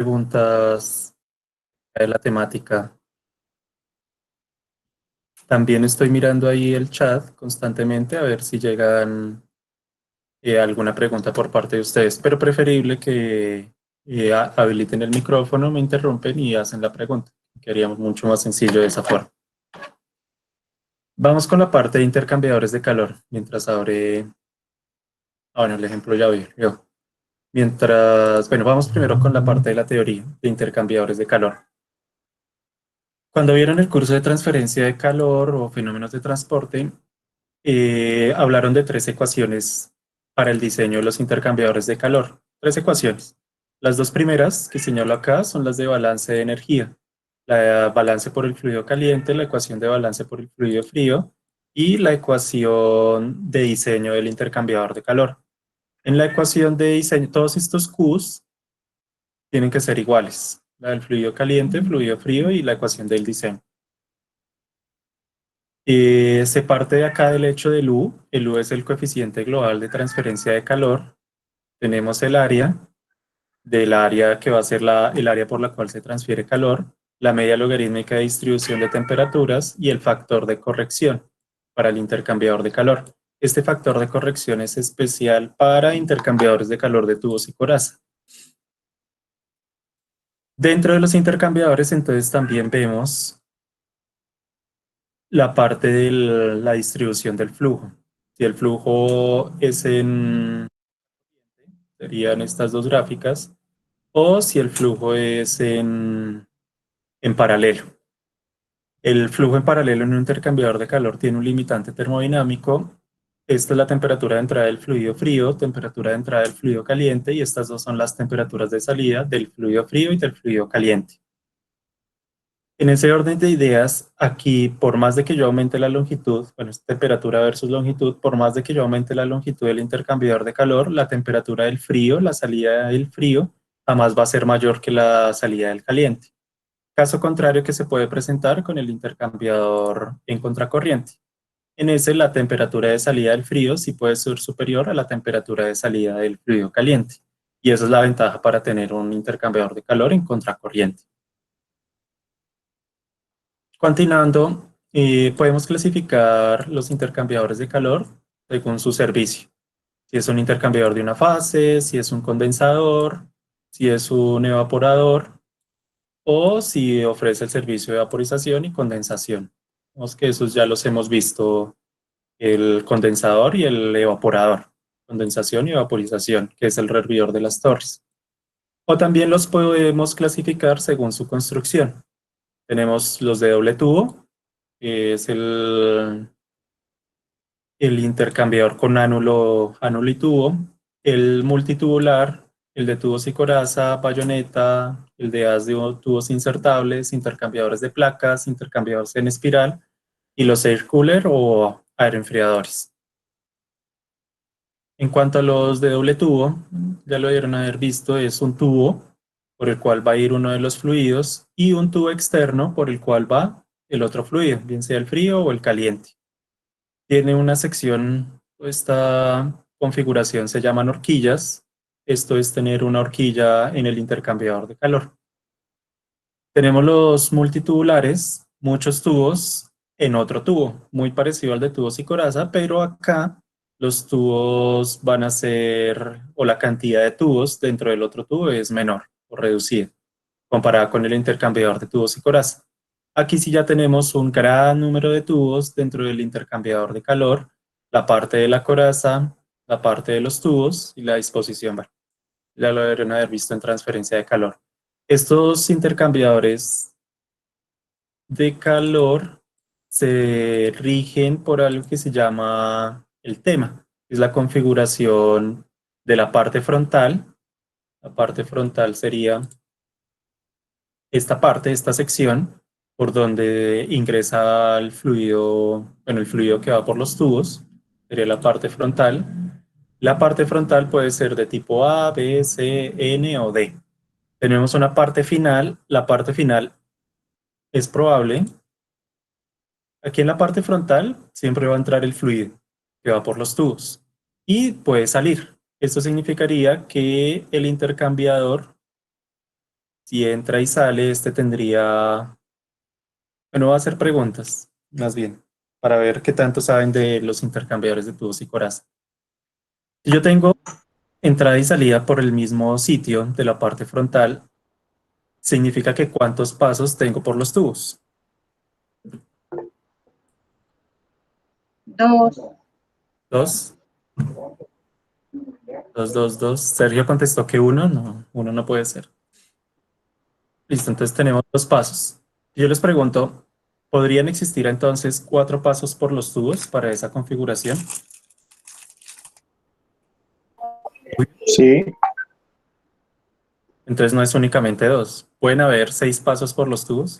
Preguntas de la temática. También estoy mirando ahí el chat constantemente a ver si llegan alguna pregunta por parte de ustedes, pero preferible que habiliten el micrófono, me interrumpen y hacen la pregunta, que haríamos mucho más sencillo de esa forma. Vamos con la parte de intercambiadores de calor, mientras abre, bueno, el ejemplo ya vi yo. Mientras, bueno, vamos primero con la parte de la teoría de intercambiadores de calor. Cuando vieron el curso de transferencia de calor o fenómenos de transporte, hablaron de tres ecuaciones para el diseño de los intercambiadores de calor. Tres ecuaciones. Las dos primeras que señalo acá son las de balance de energía. La balance por el fluido caliente, la ecuación de balance por el fluido frío y la ecuación de diseño del intercambiador de calor. En la ecuación de diseño, todos estos Qs tienen que ser iguales. La del fluido caliente, fluido frío y la ecuación del diseño. Se parte de acá del hecho del U. El U es el coeficiente global de transferencia de calor. Tenemos el área, del área que va a ser el área por la cual se transfiere calor, la media logarítmica de distribución de temperaturas y el factor de corrección para el intercambiador de calor. Este factor de corrección es especial para intercambiadores de calor de tubos y coraza. Dentro de los intercambiadores, entonces, también vemos la parte de la distribución del flujo. Si el flujo es serían estas dos gráficas, o si el flujo es en paralelo. El flujo en paralelo en un intercambiador de calor tiene un limitante termodinámico. Esta es la temperatura de entrada del fluido frío, temperatura de entrada del fluido caliente, y estas dos son las temperaturas de salida del fluido frío y del fluido caliente. En ese orden de ideas, aquí, por más de que yo aumente la longitud, bueno, es temperatura versus longitud, por más de que yo aumente la longitud del intercambiador de calor, la temperatura del frío, la salida del frío, jamás va a ser mayor que la salida del caliente. Caso contrario que se puede presentar con el intercambiador en contracorriente. En ese, la temperatura de salida del frío sí puede ser superior a la temperatura de salida del fluido caliente. Y esa es la ventaja para tener un intercambiador de calor en contracorriente. Continuando, podemos clasificar los intercambiadores de calor según su servicio. Si es un intercambiador de una fase, si es un condensador, si es un evaporador o si ofrece el servicio de vaporización y condensación. Vemos que esos ya los hemos visto, el condensador y el evaporador. Condensación y vaporización, que es el hervidor de las torres. O también los podemos clasificar según su construcción. Tenemos los de doble tubo, es el intercambiador con ánulo y tubo, el multitubular, el de tubos y coraza, bayoneta, el de haz de tubos insertables, intercambiadores de placas, intercambiadores en espiral y los air cooler o aeroenfriadores. En cuanto a los de doble tubo, ya lo debieron haber visto, es un tubo por el cual va a ir uno de los fluidos y un tubo externo por el cual va el otro fluido, bien sea el frío o el caliente. Tiene una sección, esta configuración se llaman horquillas. Esto es tener una horquilla en el intercambiador de calor. Tenemos los multitubulares, muchos tubos en otro tubo, muy parecido al de tubos y coraza, pero acá los tubos van a ser, o la cantidad de tubos dentro del otro tubo es menor o reducida, comparada con el intercambiador de tubos y coraza. Aquí sí ya tenemos un gran número de tubos dentro del intercambiador de calor, la parte de la coraza, la parte de los tubos y la disposición. Bueno, ya lo deberían haber visto en transferencia de calor. Estos intercambiadores de calor se rigen por algo que se llama el tema. Es la configuración de la parte frontal. La parte frontal sería esta parte, esta sección, por donde ingresa el fluido, bueno, el fluido que va por los tubos, sería la parte frontal. La parte frontal puede ser de tipo A, B, C, N o D. Tenemos una parte final. La parte final es probable. Aquí en la parte frontal siempre va a entrar el fluido que va por los tubos y puede salir. Esto significaría que el intercambiador Si entra y sale, este tendría... Bueno, voy a hacer preguntas, más bien, para ver qué tanto saben de los intercambiadores de tubos y coraza. Si yo tengo entrada y salida por el mismo sitio de la parte frontal, significa que cuántos pasos tengo por los tubos. Dos. Dos, dos. Sergio contestó que uno, no, uno no puede ser. Listo, entonces tenemos dos pasos. Yo les pregunto, ¿podrían existir entonces cuatro pasos por los tubos para esa configuración? Sí, Entonces no es únicamente dos. Pueden haber seis pasos por los tubos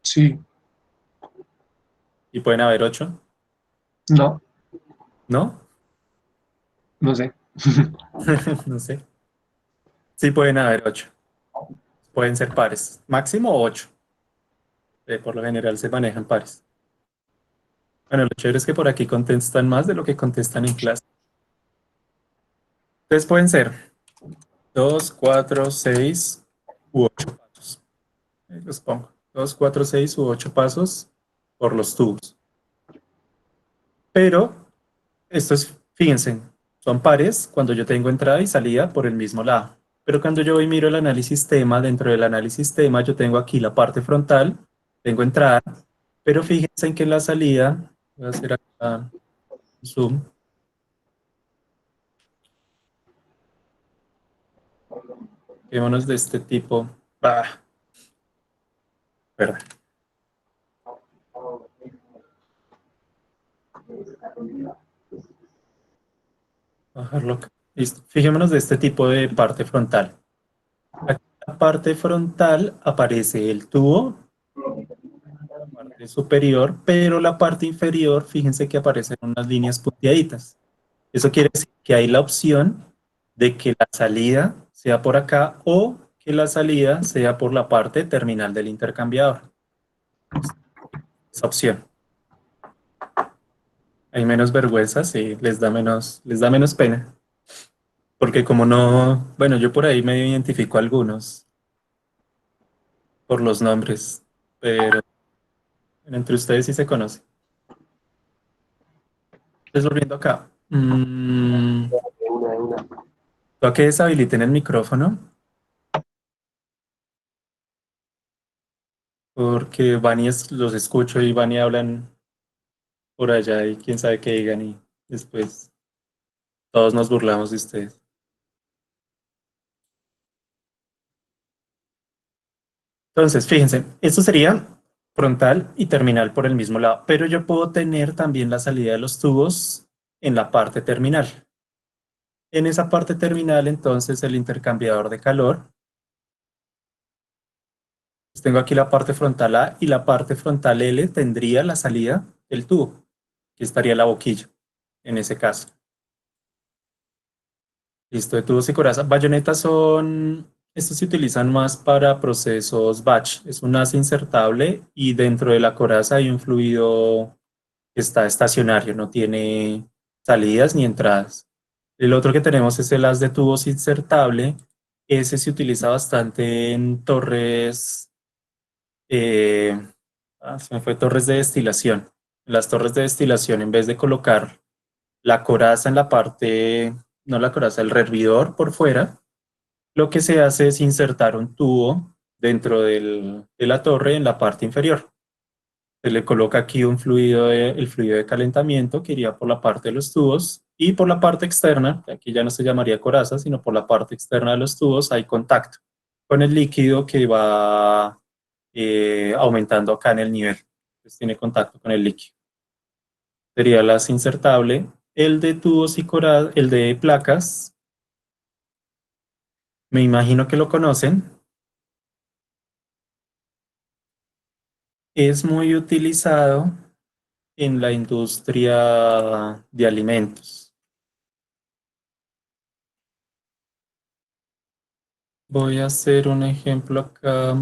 sí, y pueden haber ocho, no, ¿no? no sé. No sé. Sí pueden haber ocho. Pueden ser pares. Máximo ocho. Por lo general se manejan pares. Bueno, lo chévere es que por aquí contestan más de lo que contestan en clase. Entonces pueden ser dos, cuatro, seis u ocho pasos. Ahí los pongo. Dos, cuatro, seis u ocho pasos por los tubos. Pero estos, fíjense, son pares cuando yo tengo entrada y salida por el mismo lado. Pero cuando yo voy y miro el análisis tema, dentro del análisis tema yo tengo aquí la parte frontal, tengo entrada, pero fíjense en que en la salida, voy a hacer acá un zoom, quedémonos de este tipo. Perdón, bajarlo acá. Listo. Fijémonos de este tipo de parte frontal. Aquí en la parte frontal aparece el tubo, la parte superior, pero la parte inferior, fíjense que aparecen unas líneas punteaditas. Eso quiere decir que hay la opción de que la salida sea por acá o que la salida sea por la parte terminal del intercambiador. Esa opción. Hay menos vergüenza, sí, les da menos pena. Porque como no, bueno, yo por ahí me identifico a algunos por los nombres, pero entre ustedes sí se conocen. Entonces, volviendo acá. ¿Tú que deshabiliten el micrófono? Porque los escucho y van y hablan por allá y quién sabe qué digan y después todos nos burlamos de ustedes. Entonces, fíjense, esto sería frontal y terminal por el mismo lado, pero yo puedo tener también la salida de los tubos en la parte terminal. En esa parte terminal, entonces, el intercambiador de calor. Pues tengo aquí la parte frontal A y la parte frontal L tendría la salida del tubo, que estaría la boquilla, en ese caso. Listo, de tubos y coraza. Bayonetas estos se utilizan más para procesos batch. Es un asa insertable y dentro de la coraza hay un fluido que está estacionario, no tiene salidas ni entradas. El otro que tenemos es el haz de tubos insertable. Ese se utiliza bastante en torres, eh, se me fue torres de destilación. En las torres de destilación, en vez de colocar la coraza en la parte, no la coraza, el hervidor por fuera, lo que se hace es insertar un tubo dentro de la torre en la parte inferior. Se le coloca aquí el fluido de calentamiento que iría por la parte de los tubos y por la parte externa, que aquí ya no se llamaría coraza, sino por la parte externa de los tubos hay contacto con el líquido que va aumentando acá en el nivel. Entonces tiene contacto con el líquido. Sería las insertable. El de tubos y coraza, el de placas, me imagino que lo conocen. Es muy utilizado en la industria de alimentos. Voy a hacer un ejemplo acá.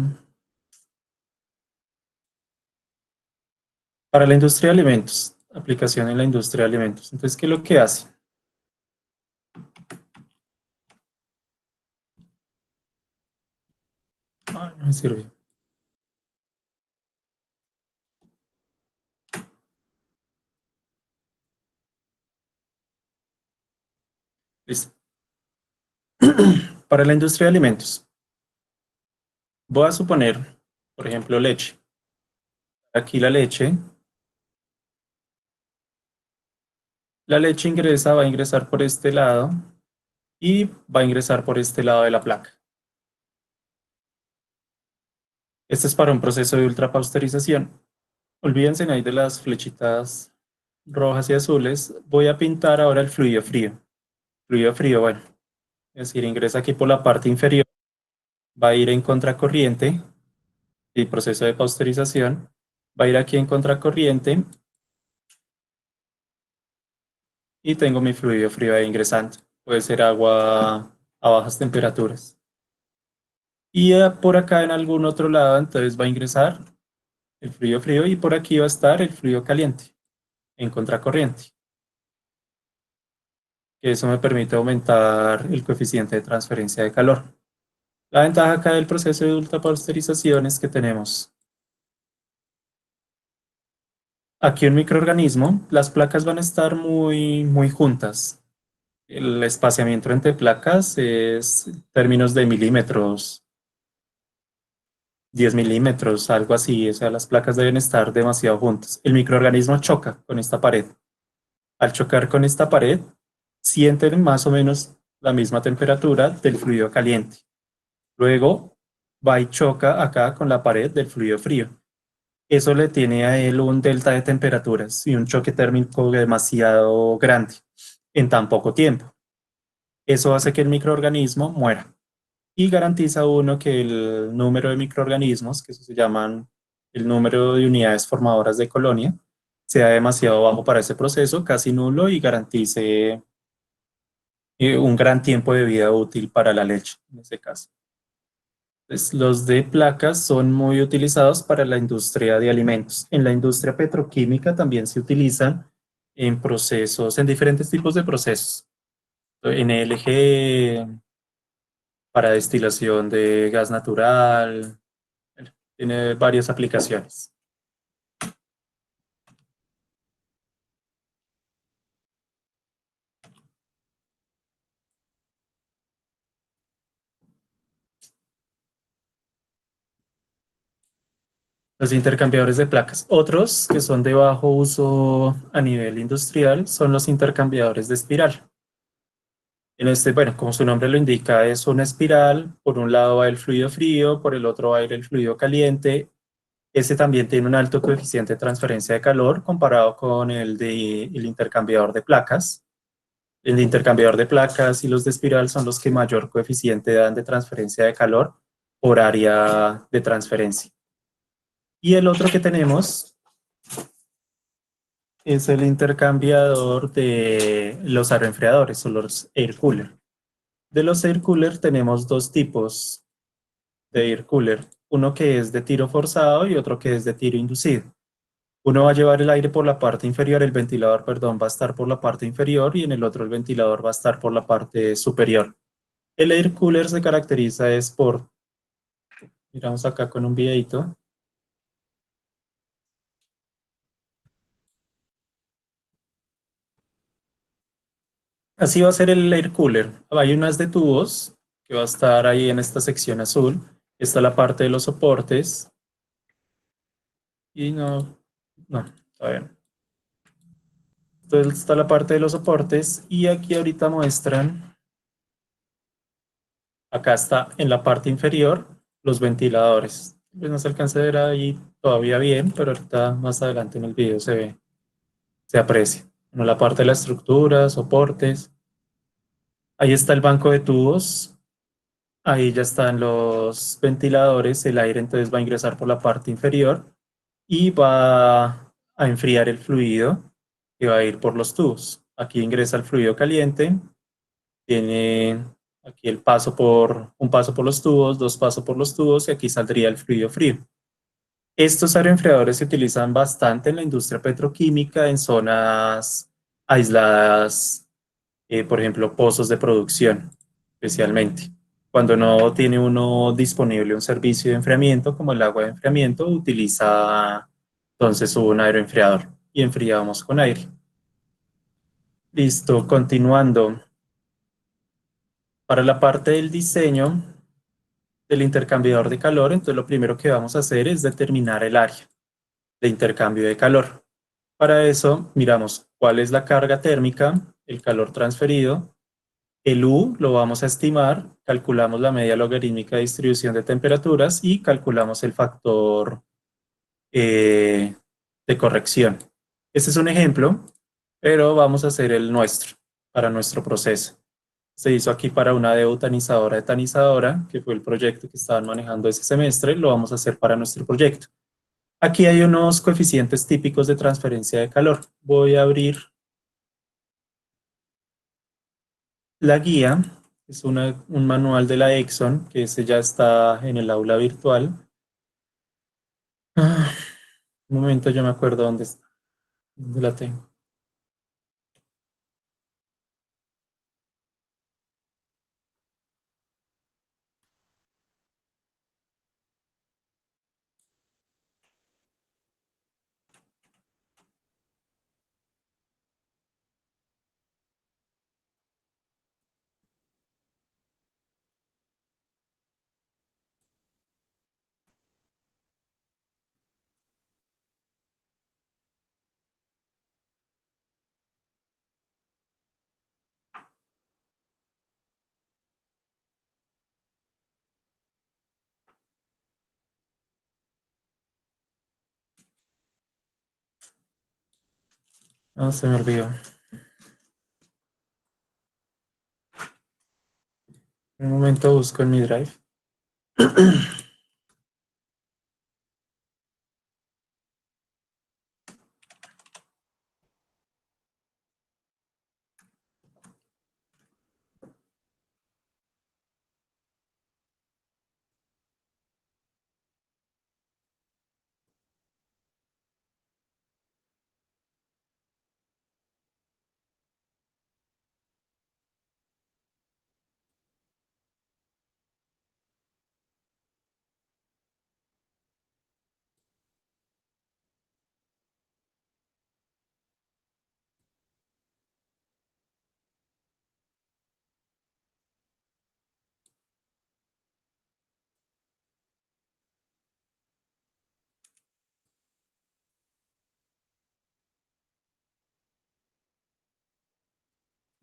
Para la industria de alimentos, aplicación en la industria de alimentos. Entonces, ¿qué es lo que hace? Ah, no me sirve. Listo. Para la industria de alimentos, voy a suponer, por ejemplo, leche. Aquí la leche ingresa, va a ingresar por este lado y va a ingresar por este lado de la placa. Este es para un proceso de ultrapasteurización. Olvídense ahí de las flechitas rojas y azules. Voy a pintar ahora el fluido frío. Fluido frío, bueno, es decir, ingresa aquí por la parte inferior, va a ir en contracorriente, el proceso de pasteurización, va a ir aquí en contracorriente y tengo mi fluido frío ahí ingresando. Puede ser agua a bajas temperaturas. Y por acá en algún otro lado, entonces va a ingresar el fluido frío y por aquí va a estar el fluido caliente en contracorriente. Eso me permite aumentar el coeficiente de transferencia de calor. La ventaja acá del proceso de ultrapasteurización es que tenemos aquí un microorganismo. Las placas van a estar muy juntas. El espaciamiento entre placas es en términos de milímetros, 10 milímetros, algo así. O sea, las placas deben estar demasiado juntas. El microorganismo choca con esta pared. Al chocar con esta pared, sienten más o menos la misma temperatura del fluido caliente. Luego va y choca acá con la pared del fluido frío. Eso le tiene a él un delta de temperaturas y un choque térmico demasiado grande en tan poco tiempo. Eso hace que el microorganismo muera y garantiza uno que el número de microorganismos, que eso se llaman el número de unidades formadoras de colonia, sea demasiado bajo para ese proceso, casi nulo, y garantice un gran tiempo de vida útil para la leche, en este caso. Pues, los de placas son muy utilizados para la industria de alimentos. En la industria petroquímica también se utilizan en procesos, en diferentes tipos de procesos. En LG, para destilación de gas natural, bueno, tiene varias aplicaciones. Los intercambiadores de placas. Otros que son de bajo uso a nivel industrial son los intercambiadores de espiral. En este, bueno, como su nombre lo indica, es una espiral. Por un lado va el fluido frío, por el otro va a ir el fluido caliente. Este también tiene un alto coeficiente de transferencia de calor comparado con el de el intercambiador de placas. El de intercambiador de placas y los de espiral son los que mayor coeficiente dan de transferencia de calor por área de transferencia. Y el otro que tenemos es el intercambiador de los aeroenfriadores o los air cooler. De los air cooler tenemos dos tipos de air cooler, uno que es de tiro forzado y otro que es de tiro inducido. Uno va a llevar el aire por la parte inferior, el ventilador, perdón, va a estar por la parte inferior y en el otro el ventilador va a estar por la parte superior. El air cooler se caracteriza es por, miramos acá con un videito, así va a ser el air cooler. Hay unas de tubos que va a estar ahí en esta sección azul. Está la parte de los soportes y no, está bien. Entonces está la parte de los soportes y aquí ahorita muestran, acá está en la parte inferior los ventiladores. Pues no se alcanza a ver ahí todavía bien, pero ahorita más adelante en el video se ve, se aprecia. Bueno, la parte de la estructura, soportes. Ahí está el banco de tubos. Ahí ya están los ventiladores. El aire entonces va a ingresar por la parte inferior y va a enfriar el fluido que va a ir por los tubos. Aquí ingresa el fluido caliente. Tiene aquí un paso por los tubos, dos pasos por los tubos y aquí saldría el fluido frío. Estos aeroenfriadores se utilizan bastante en la industria petroquímica, en zonas aisladas, por ejemplo, pozos de producción, especialmente. Cuando no tiene uno disponible un servicio de enfriamiento como el agua de enfriamiento, utiliza entonces un aeroenfriador y enfriamos con aire. Listo, continuando. Para la parte del diseño del intercambiador de calor, entonces lo primero que vamos a hacer es determinar el área de intercambio de calor. Para eso, miramos cuál es la carga térmica, el calor transferido. El U lo vamos a estimar, calculamos la media logarítmica de distribución de temperaturas y calculamos el factor de corrección. Este es un ejemplo, pero vamos a hacer el nuestro para nuestro proceso. Se hizo aquí para una deutanizadora de tanizadora, que fue el proyecto que estaban manejando ese semestre, lo vamos a hacer para nuestro proyecto. Aquí hay unos coeficientes típicos de transferencia de calor. Voy a abrir la guía, es un manual de la Exxon, que ese ya está en el aula virtual. Un momento, yo me acuerdo dónde está, dónde la tengo. Ah, se me olvidó. Un momento, busco en mi drive.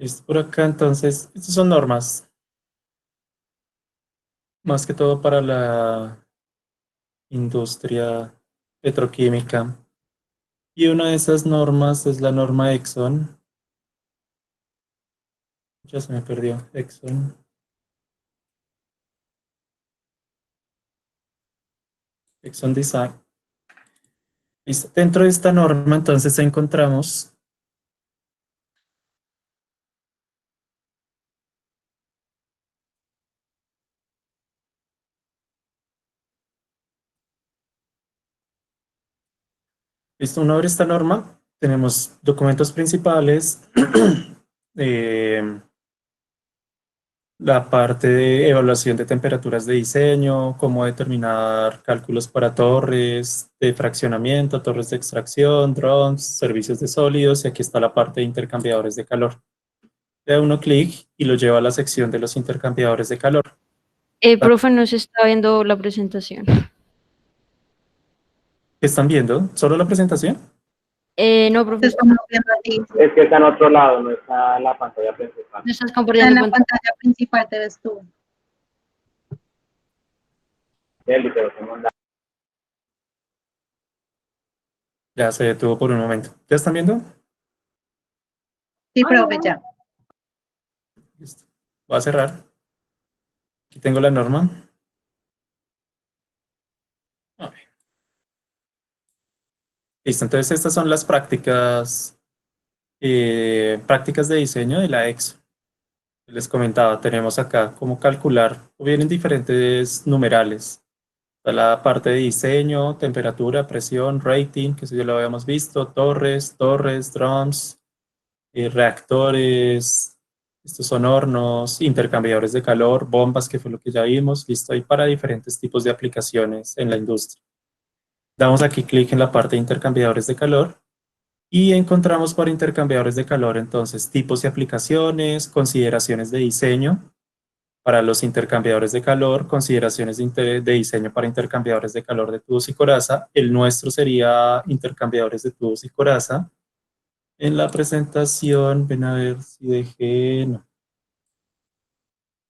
Listo, por acá, entonces, estas son normas, más que todo para la industria petroquímica. Y una de esas normas es la norma Exxon. Ya se me perdió, Exxon. Exxon Design. Listo. Dentro de esta norma, entonces, encontramos listo, una vez esta norma, tenemos documentos principales, eh, la parte de evaluación de temperaturas de diseño, cómo determinar cálculos para torres de fraccionamiento, torres de extracción, drums, servicios de sólidos, y aquí está la parte de intercambiadores de calor. Le da uno clic y lo lleva a la sección de los intercambiadores de calor. Profe, no se está viendo la presentación. ¿Qué están viendo? ¿Solo la presentación? No, profe. Estamos viendo a ti. Es que está en otro lado, no está en la pantalla principal. No estás En compartiendo la pantalla. pantalla principal te ves tú. Eli, pero te manda. Ya se detuvo por un momento. ¿Ya están viendo? Sí, profe, ya. Listo. Voy a cerrar. Aquí tengo la norma. A ver. Listo, entonces estas son las prácticas de diseño de la EXO. Les comentaba, tenemos acá cómo calcular, o vienen diferentes numerales. Está la parte de diseño, temperatura, presión, rating, que eso ya lo habíamos visto, torres, drums, reactores, Estos son hornos, intercambiadores de calor, bombas, que fue lo que ya vimos, listo, y para diferentes tipos de aplicaciones en la industria. Damos aquí clic en la parte de intercambiadores de calor y encontramos por intercambiadores de calor entonces tipos y aplicaciones, consideraciones de diseño para los intercambiadores de calor, consideraciones de diseño para intercambiadores de calor de tubos y coraza. El nuestro sería intercambiadores de tubos y coraza. En la presentación, ven a ver si dejé, no.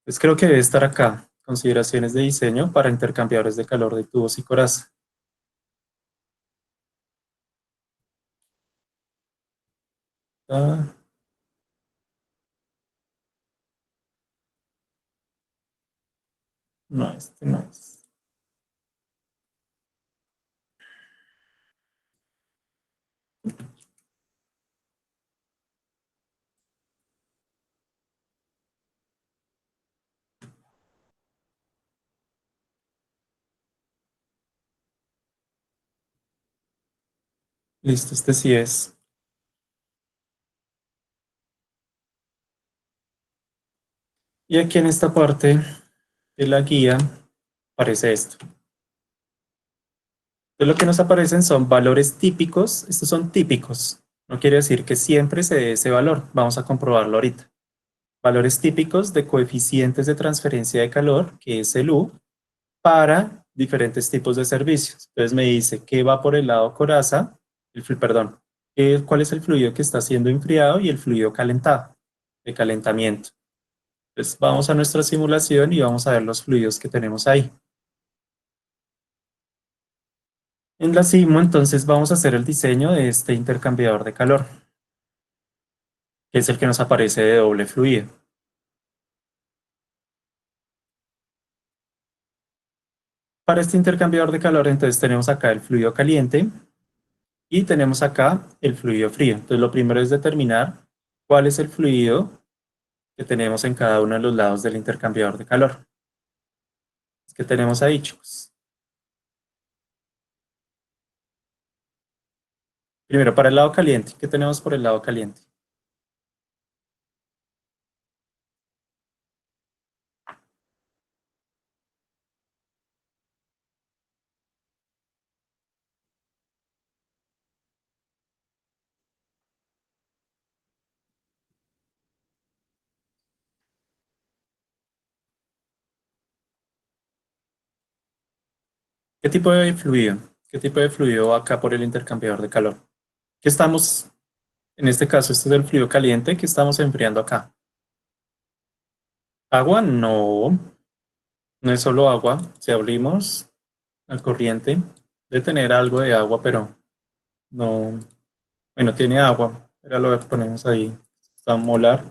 Pues creo que debe estar acá, consideraciones de diseño para intercambiadores de calor de tubos y coraza. Ah, no, este no es. Listo, este sí es. Y aquí en esta parte de la guía aparece esto. Entonces lo que nos aparecen son valores típicos. Estos son típicos. No quiere decir que siempre se dé ese valor. Vamos a comprobarlo ahorita. Valores típicos de coeficientes de transferencia de calor, que es el U, para diferentes tipos de servicios. Entonces me dice que va por el lado coraza, perdón, cuál es el fluido que está siendo enfriado y el fluido calentado, de calentamiento. Entonces vamos a nuestra simulación y vamos a ver los fluidos que tenemos ahí. En la simu entonces vamos a hacer el diseño de este intercambiador de calor, que es el que nos aparece de doble fluido. Para este intercambiador de calor entonces tenemos acá el fluido caliente y tenemos acá el fluido frío. Entonces lo primero es determinar cuál es el fluido que tenemos en cada uno de los lados del intercambiador de calor. ¿Qué tenemos ahí, chicos? Primero, para el lado caliente. ¿Qué tenemos por el lado caliente? ¿Qué tipo de fluido? ¿Qué tipo de fluido va acá por el intercambiador de calor? ¿Qué estamos, en este caso, este es el fluido caliente que estamos enfriando acá? ¿Agua? No, no es solo agua. Si abrimos al corriente, debe tener algo de agua, pero no, bueno, tiene agua. Era lo que ponemos ahí. Está molar.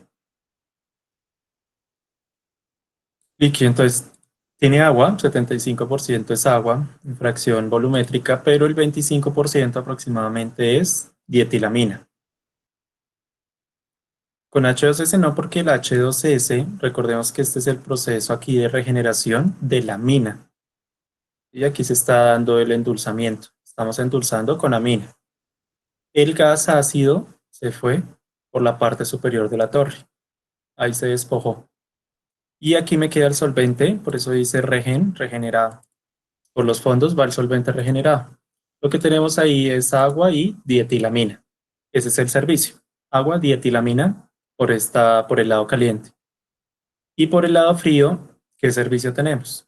Líquido, entonces, tiene agua, 75% es agua, en fracción volumétrica, pero el 25% aproximadamente es dietilamina. Con H2S no, porque el H2S, recordemos que este es el proceso aquí de regeneración de la amina. Y aquí se está dando el endulzamiento. Estamos endulzando con amina. El gas ácido se fue por la parte superior de la torre. Ahí se despojó. Y aquí me queda el solvente, por eso dice regenerado. Por los fondos va el solvente regenerado. Lo que tenemos ahí es agua y dietilamina. Ese es el servicio. Agua, dietilamina por el lado caliente. Y por el lado frío, ¿qué servicio tenemos?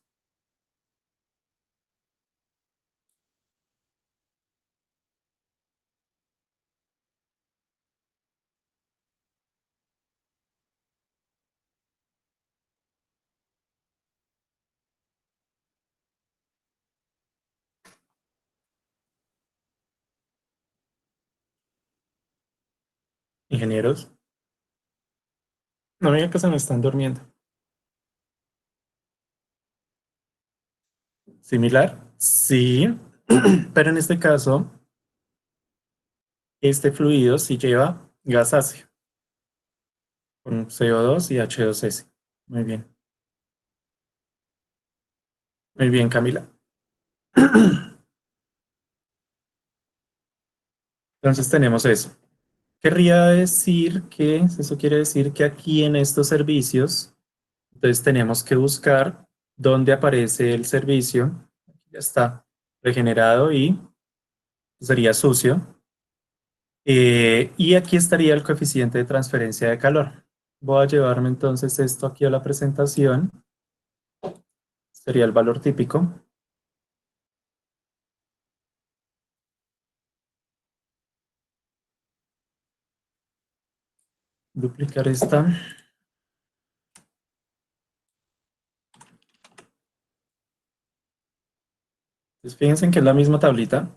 Ingenieros. No, mira que se me están durmiendo. ¿Similar? Sí, pero en este caso, este fluido sí lleva gas ácido, con CO2 y H2S. Muy bien. Muy bien, Camila. Entonces tenemos eso. querría decir que, eso quiere decir que aquí en estos servicios, entonces tenemos que buscar dónde aparece el servicio. Ya está regenerado y sería sucio. Y aquí estaría el coeficiente de transferencia de calor. Voy a llevarme entonces esto aquí a la presentación. Sería el valor típico. Duplicar esta. Entonces fíjense que es la misma tablita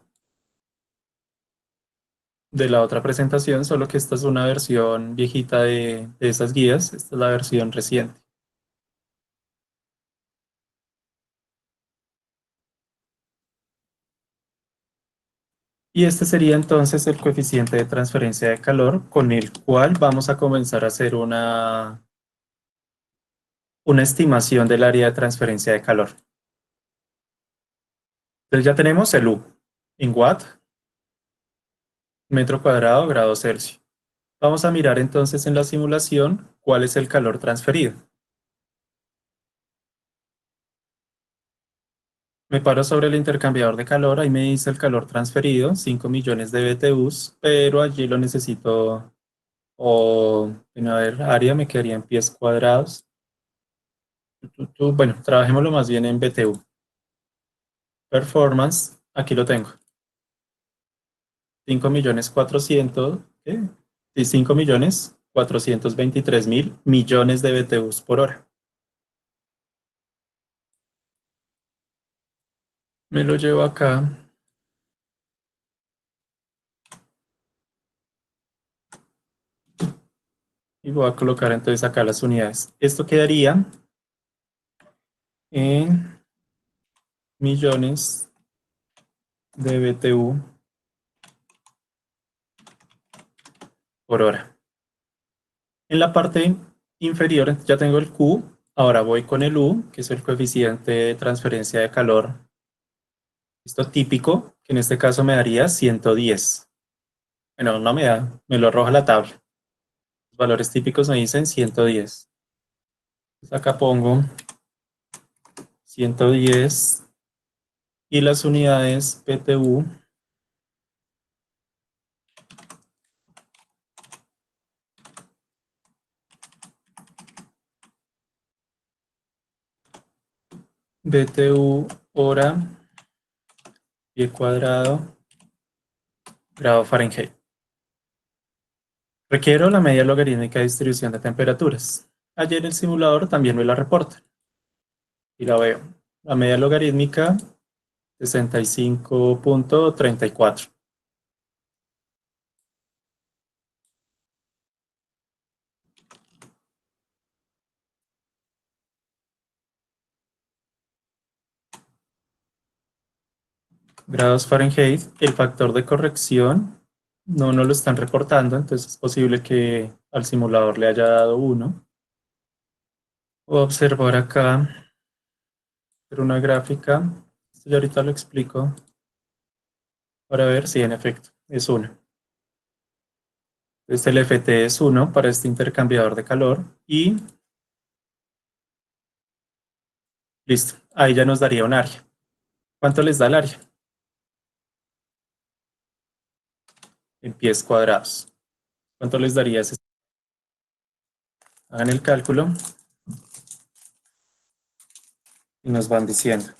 de la otra presentación, solo que esta es una versión viejita de esas guías. Esta es la versión reciente. Y este sería entonces el coeficiente de transferencia de calor con el cual vamos a comenzar a hacer una estimación del área de transferencia de calor. Entonces ya tenemos el U en watt, metro cuadrado, grado Celsius. Vamos a mirar entonces en la simulación cuál es el calor transferido. Me paro sobre el intercambiador de calor, ahí me dice el calor transferido, 5 millones de BTUs, pero allí lo necesito, a ver, área me quedaría en pies cuadrados. Bueno, trabajémoslo más bien en BTU. Performance, aquí lo tengo. 5 millones 400, ¿qué? Sí, 5 millones 423 mil millones de BTUs por hora. Me lo llevo acá. Y voy a colocar entonces acá las unidades. Esto quedaría en millones de BTU por hora. En la parte inferior ya tengo el Q. Ahora voy con el U, que es el coeficiente de transferencia de calor. Esto típico, que en este caso me daría 110. Bueno, no me da, me lo arroja la tabla. Los valores típicos me dicen 110. Entonces acá pongo 110 y las unidades PTU BTU hora pie cuadrado grado Fahrenheit. Requiero la media logarítmica de distribución de temperaturas. Allí en el simulador también me la reporta. Y la veo. La media logarítmica 65.34. Grados Fahrenheit. El factor de corrección no nos lo están reportando, entonces es posible que al simulador le haya dado 1. Voy a observar acá una gráfica. Esto ya ahorita lo explico para ver si en efecto es 1. Entonces el FT es 1 para este intercambiador de calor y listo. Ahí ya nos daría un área. ¿Cuánto les da el área? En pies cuadrados. ¿Cuánto les daría ese? Hagan el cálculo y nos van diciendo.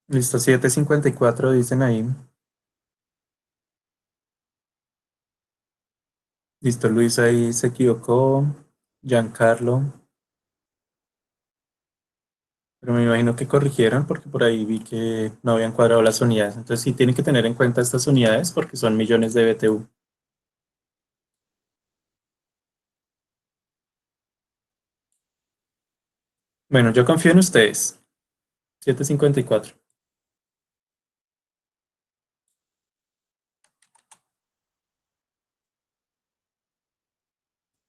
Listo, 754 dicen ahí. Listo, Luis ahí se equivocó. Giancarlo. pero me imagino que corrigieron porque por ahí vi que no habían cuadrado las unidades. Entonces sí tienen que tener en cuenta estas unidades porque son millones de BTU. Bueno, yo confío en ustedes. 754.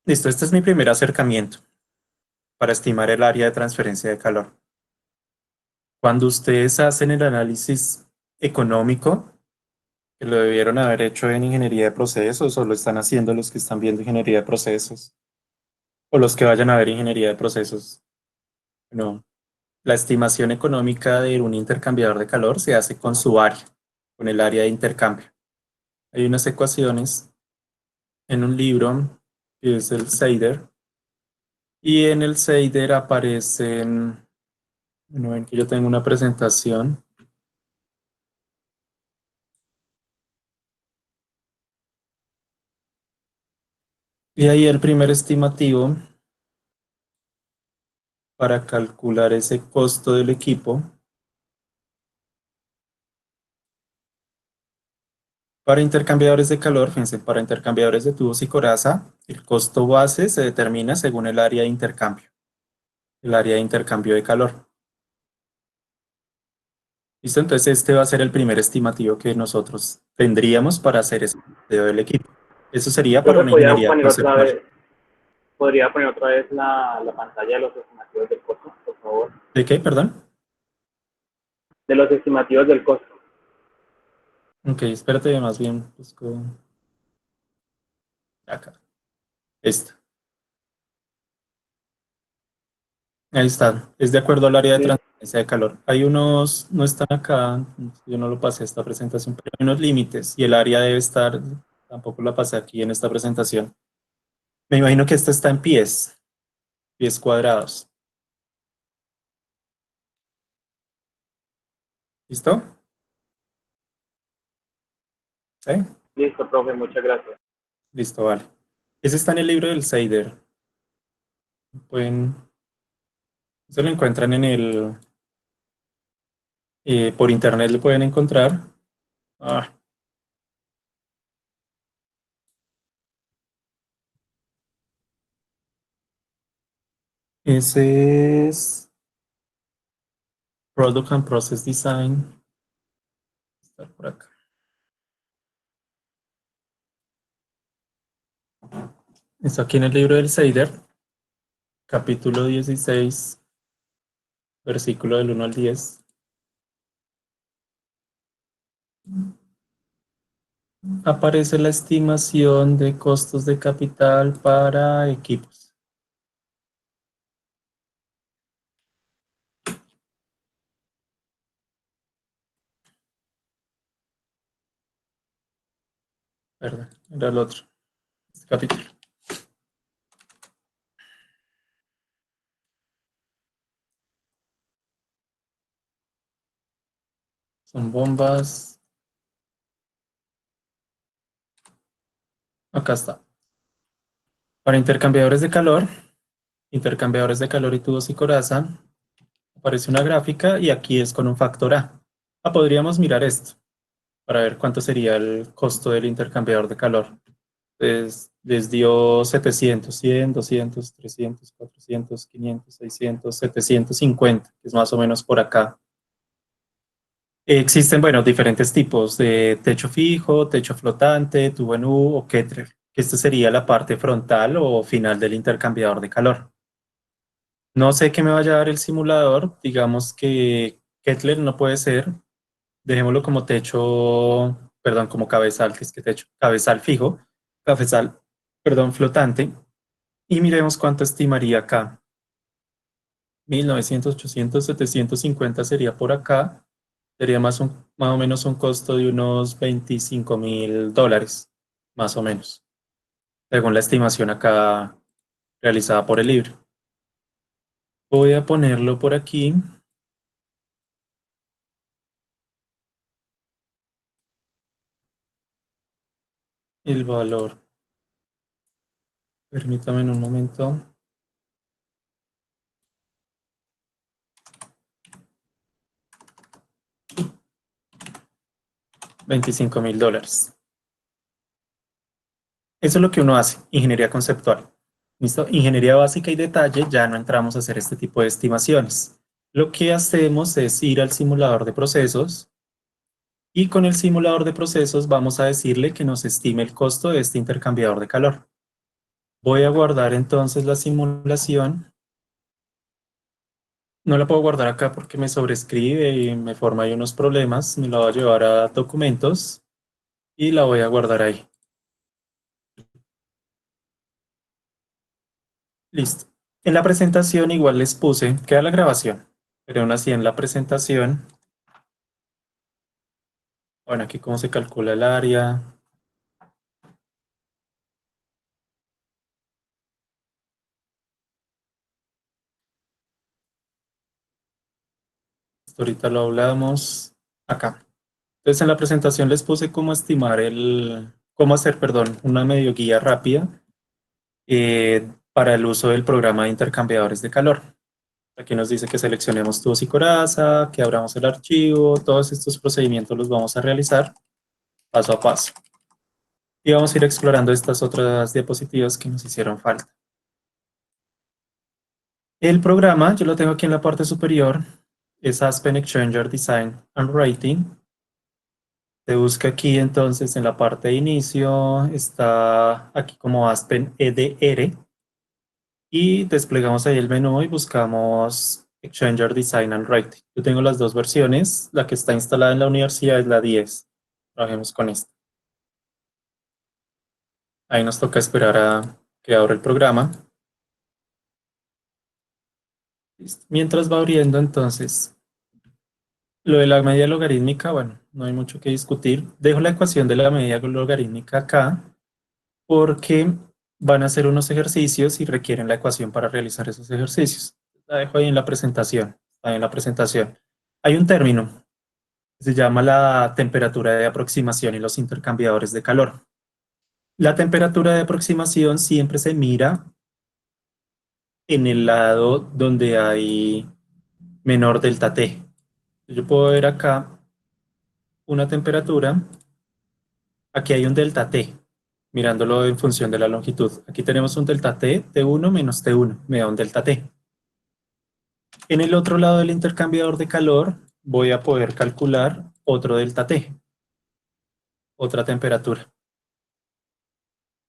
Listo, este es mi primer acercamiento para estimar el área de transferencia de calor. Cuando ustedes hacen el análisis económico, que lo debieron haber hecho en ingeniería de procesos o lo están haciendo los que están viendo ingeniería de procesos o los que vayan a ver ingeniería de procesos, no. La estimación económica de un intercambiador de calor se hace con su área, con el área de intercambio. Hay unas ecuaciones en un libro que es el Seider, y en el Seider aparecen, bueno, ven que yo tengo una presentación. Y ahí el primer estimativo para calcular ese costo del equipo. Para intercambiadores de calor, fíjense, para intercambiadores de tubos y coraza, el costo base se determina según el área de intercambio, el área de intercambio de calor. ¿Listo? Entonces este va a ser el primer estimativo que nosotros tendríamos para hacer ese video del equipo. Eso sería para Profe, una ingeniería conceptual. podría poner otra vez la pantalla de los estimativos del costo, por favor. ¿De qué? Perdón. De los estimativos del costo. Ok, espérate, más bien busco acá. Esta. Ahí está. Es de acuerdo al área de Sí. transferencia de calor. Hay unos, no están acá, yo no lo pasé esta presentación, pero hay unos límites y el área debe estar, tampoco la pasé aquí en esta presentación. Me imagino que esta está en pies cuadrados. ¿Listo? ¿Sí? Listo, profe, muchas gracias. Listo, vale. Ese está en el libro del Seider. Pueden, se lo encuentran en por internet lo pueden encontrar. Ah, ese es Product and Process Design. Está por acá. Está aquí en el libro del Seider, capítulo 16, versículo del 1 al 10. Aparece la estimación de costos de capital para equipos. Perdón, era el otro. Este capítulo. Son bombas. Acá está. Para intercambiadores de calor y tubos y coraza, aparece una gráfica y aquí es con un factor A. Podríamos mirar esto para ver cuánto sería el costo del intercambiador de calor. Les dio 700, 100, 200, 300, 400, 500, 600, 750, que es más o menos por acá. Existen, bueno, diferentes tipos de techo fijo, techo flotante, tubo en U o Kettler, que esta sería la parte frontal o final del intercambiador de calor. No sé qué me vaya a dar el simulador, digamos que Kettler no puede ser, dejémoslo como techo, perdón, como cabezal, que es que techo, cabezal fijo, cabezal, perdón, flotante, y miremos cuánto estimaría acá. 1900, 800, 750 sería por acá, sería más o menos un costo de unos $25.000, más o menos, según la estimación acá realizada por el libro. Voy a ponerlo por aquí. El valor. Permítame un momento. $25.000. Eso es lo que uno hace, ingeniería conceptual. ¿Listo? Ingeniería básica y detalle, ya no entramos a hacer este tipo de estimaciones. Lo que hacemos es ir al simulador de procesos y con el simulador de procesos vamos a decirle que nos estime el costo de este intercambiador de calor. Voy a guardar entonces la simulación. No la puedo guardar acá porque me sobrescribe y me forma ahí unos problemas. Me la voy a llevar a documentos y la voy a guardar ahí. Listo. En la presentación igual les puse, queda la grabación, pero aún así en la presentación, bueno, aquí cómo se calcula el área. Esto ahorita lo hablamos acá. Entonces en la presentación les puse cómo estimar cómo hacer, perdón, una medio guía rápida para el uso del programa de intercambiadores de calor. Aquí nos dice que seleccionemos tubos y coraza, que abramos el archivo, todos estos procedimientos los vamos a realizar paso a paso. Y vamos a ir explorando estas otras diapositivas que nos hicieron falta. El programa, yo lo tengo aquí en la parte superior, es Aspen Exchanger Design and Rating. Se busca aquí entonces en la parte de inicio, está aquí como Aspen EDR. Y desplegamos ahí el menú y buscamos Exchanger Design and Rating. Yo tengo las dos versiones, la que está instalada en la universidad es la 10. Trabajemos con esta. Ahí nos toca esperar a que abra el programa. Listo. Mientras va abriendo, entonces, lo de la medida logarítmica, bueno, no hay mucho que discutir. Dejo la ecuación de la medida logarítmica acá porque van a hacer unos ejercicios y requieren la ecuación para realizar esos ejercicios. La dejo ahí en la presentación. Ahí en la presentación. Hay un término que se llama la temperatura de aproximación y los intercambiadores de calor. La temperatura de aproximación siempre se mira en el lado donde hay menor delta T. Yo puedo ver acá una temperatura, aquí hay un delta T, mirándolo en función de la longitud. Aquí tenemos un delta T, T1 menos T1, me da un delta T. En el otro lado del intercambiador de calor voy a poder calcular otro delta T, otra temperatura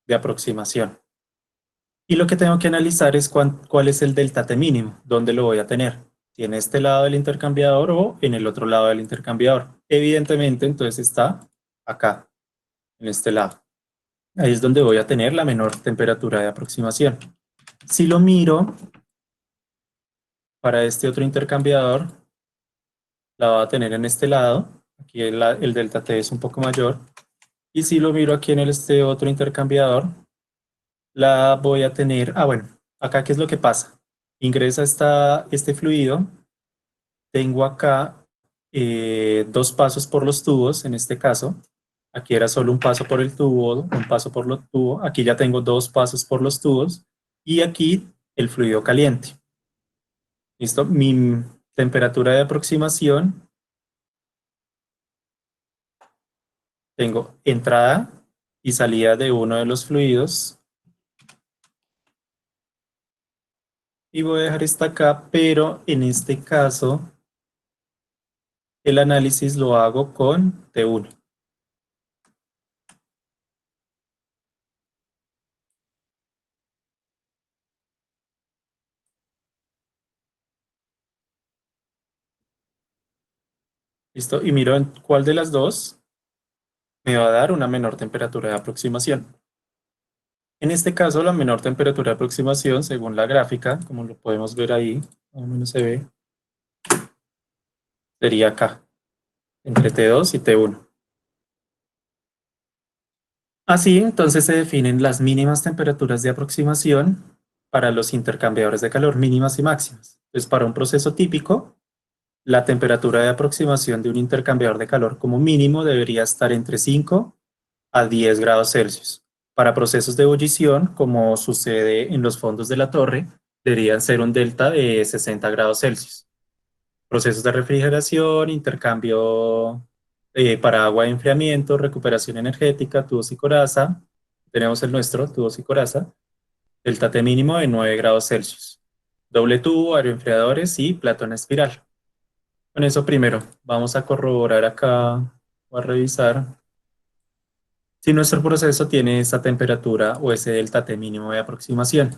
de aproximación. Y lo que tengo que analizar es cuál es el delta T mínimo, dónde lo voy a tener. Si en este lado del intercambiador o en el otro lado del intercambiador. Evidentemente, entonces está acá, en este lado. Ahí es donde voy a tener la menor temperatura de aproximación. Si lo miro para este otro intercambiador, la va a tener en este lado. Aquí el delta T es un poco mayor. Y si lo miro aquí en este otro intercambiador, la voy a tener, bueno, acá ¿qué es lo que pasa? Ingresa este fluido, tengo acá 2 pasos por los tubos, en este caso, aquí era solo un paso por el tubo, un paso por los tubos, aquí ya tengo 2 pasos por los tubos, y aquí el fluido caliente. ¿Listo? Mi temperatura de aproximación, tengo entrada y salida de uno de los fluidos, y voy a dejar esta acá, pero en este caso el análisis lo hago con T1. ¿Listo? Y miro en cuál de las dos me va a dar una menor temperatura de aproximación. En este caso, la menor temperatura de aproximación, según la gráfica, como lo podemos ver ahí, más o menos se ve, sería acá, entre T2 y T1. Así, entonces se definen las mínimas temperaturas de aproximación para los intercambiadores de calor, mínimas y máximas. Entonces, para un proceso típico, la temperatura de aproximación de un intercambiador de calor como mínimo debería estar entre 5 a 10 grados Celsius. Para procesos de ebullición, como sucede en los fondos de la torre, deberían ser un delta de 60 grados Celsius. Procesos de refrigeración, intercambio para agua de enfriamiento, recuperación energética, tubos y coraza. Tenemos el nuestro, tubos y coraza. Delta T mínimo de 9 grados Celsius. Doble tubo, aeroenfriadores y platón espiral. Con eso primero, vamos a corroborar acá o a revisar si nuestro proceso tiene esta temperatura o ese delta T mínimo de aproximación.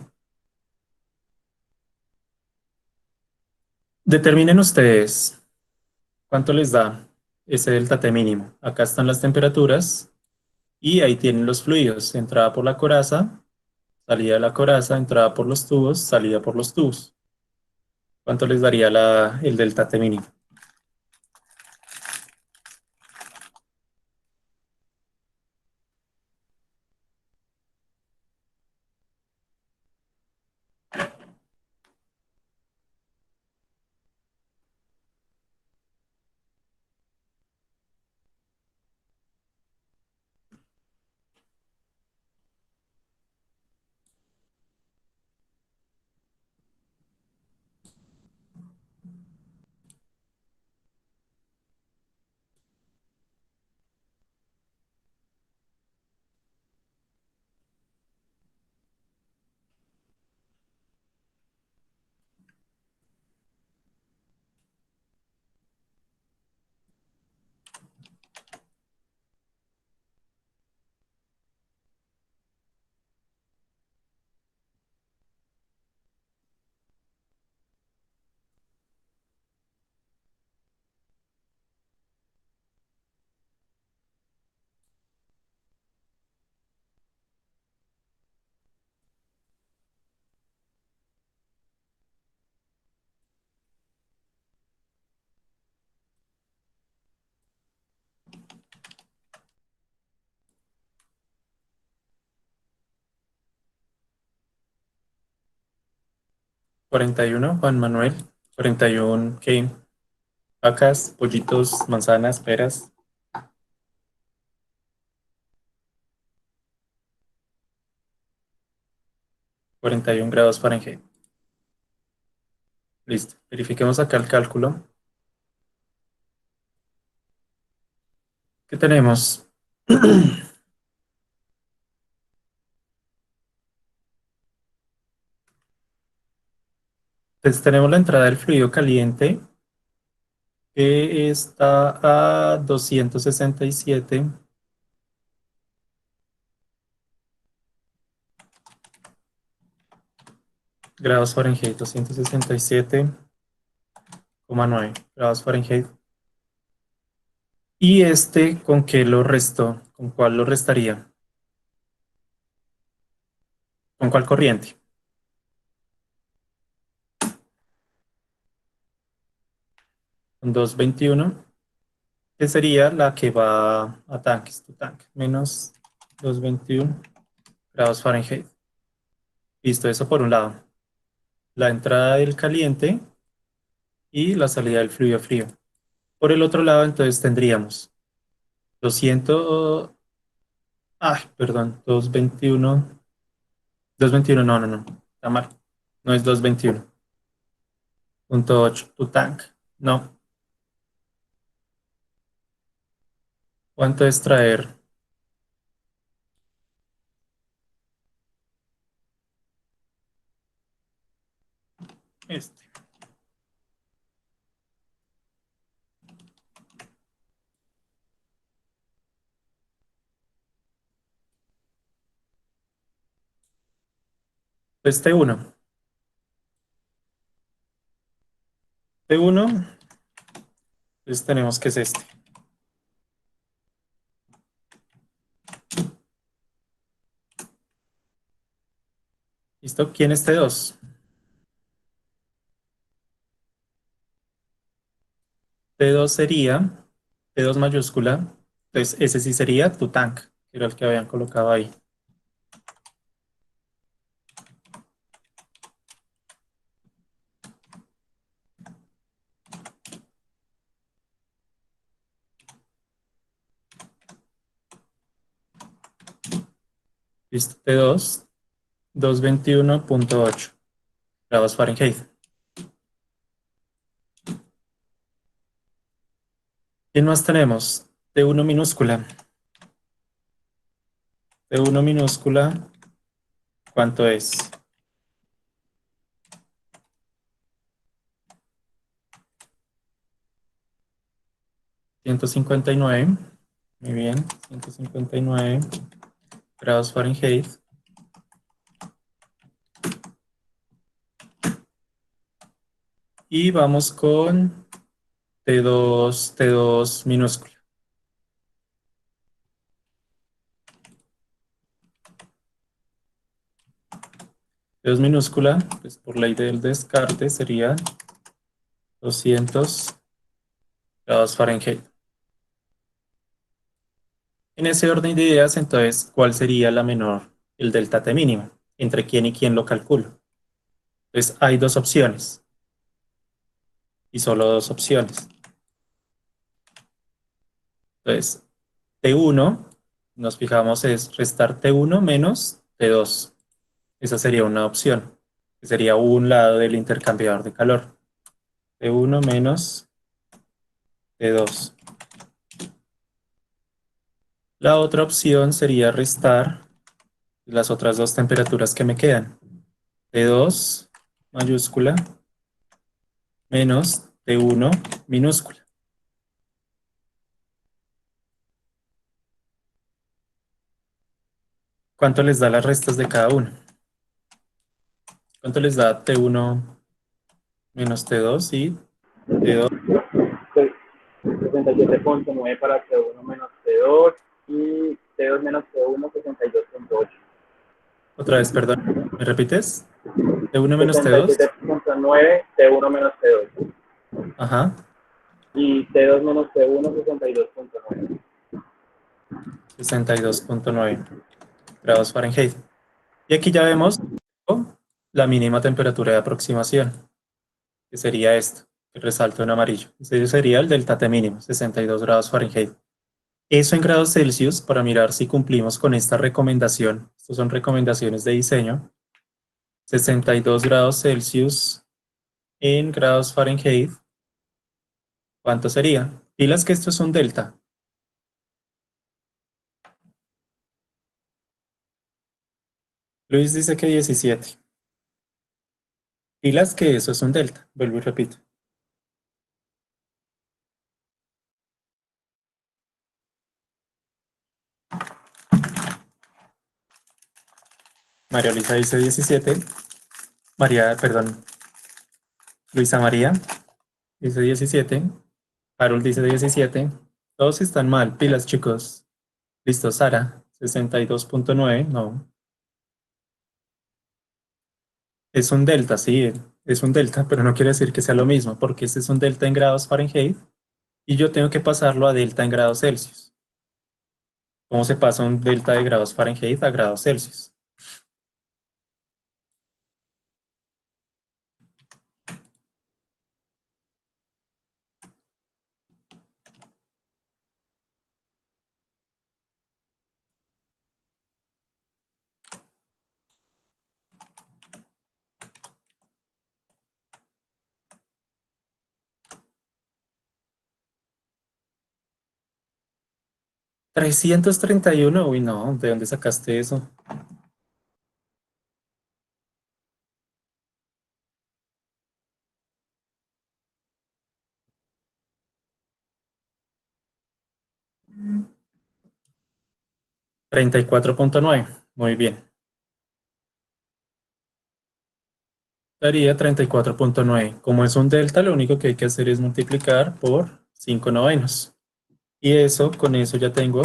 Determinen ustedes cuánto les da ese delta T mínimo. Acá están las temperaturas y ahí tienen los fluidos. Entrada por la coraza, salida de la coraza, entrada por los tubos, salida por los tubos. ¿Cuánto les daría el delta T mínimo? ¿41, Juan Manuel? ¿41 qué? Vacas, pollitos, manzanas, peras. 41 grados Fahrenheit. Listo. Verifiquemos acá el cálculo. ¿Qué tenemos? Entonces tenemos la entrada del fluido caliente que está a 267 grados Fahrenheit, 267,9 grados Fahrenheit. ¿Y este con qué lo restó? ¿Con cuál lo restaría? ¿Con cuál corriente? Con 221, que sería la que va a tanques, tu tanque, menos 221 grados Fahrenheit. Listo, eso por un lado. La entrada del caliente y la salida del fluido frío. Por el otro lado, entonces tendríamos 200, perdón, 221, no, está mal. No es 221,8, tu tank, no. ¿Cuánto es traer? Este. Pues T1. T1, entonces tenemos que es este. ¿Listo? ¿Quién es T2? T2 sería, T2 mayúscula, entonces ese sí sería tu tank, que era el que habían colocado ahí. Listo, T2, 221,8 grados Fahrenheit. ¿Quién más tenemos? T1 minúscula. T1 minúscula, ¿cuánto es? ...159... Muy bien, 159 grados Fahrenheit. Y vamos con T2 minúscula. T2 minúscula, pues por ley del descarte sería 200 grados Fahrenheit. En ese orden de ideas, entonces, ¿cuál sería la menor? El delta T mínimo. ¿Entre quién y quién lo calculo? Entonces, hay dos opciones. Y solo dos opciones. Entonces, T1, nos fijamos, es restar T1 menos T2. Esa sería una opción, que sería un lado del intercambiador de calor. T1 menos T2. La otra opción sería restar las otras dos temperaturas que me quedan. T2 mayúscula menos T1 minúscula. ¿Cuánto les da las restas de cada uno? ¿Cuánto les da T1 menos T2 y T2? 67.9 para T1 menos T2 y T2 menos T1, 62.8. Otra vez, perdón. ¿Me repites? T1 menos T2. 67.9, T1 menos T2. Ajá. Y T2 menos T1, 62.9. 62.9 grados Fahrenheit. Y aquí ya vemos la mínima temperatura de aproximación, que sería esto, que resalto en amarillo. Ese sería el delta T mínimo, 62 grados Fahrenheit. Eso en grados Celsius, para mirar si cumplimos con esta recomendación. Estas son recomendaciones de diseño. 62 grados Celsius en grados Fahrenheit. ¿Cuánto sería? Pilas que esto es un delta. Luis dice que 17. Pilas que eso es un delta. Vuelvo y repito. María Luisa dice 17. Luisa María dice 17. Harold dice 17. Todos están mal. Pilas, chicos. Listo, Sara. 62.9. No. Es un delta, sí. Es un delta, pero no quiere decir que sea lo mismo, porque este es un delta en grados Fahrenheit y yo tengo que pasarlo a delta en grados Celsius. ¿Cómo se pasa un delta de grados Fahrenheit a grados Celsius? ¿331? Uy, no, ¿de dónde sacaste eso? Mm. 34.9. Muy bien. Daría 34.9. Como es un delta, lo único que hay que hacer es multiplicar por 5/9. Y eso, con eso ya tengo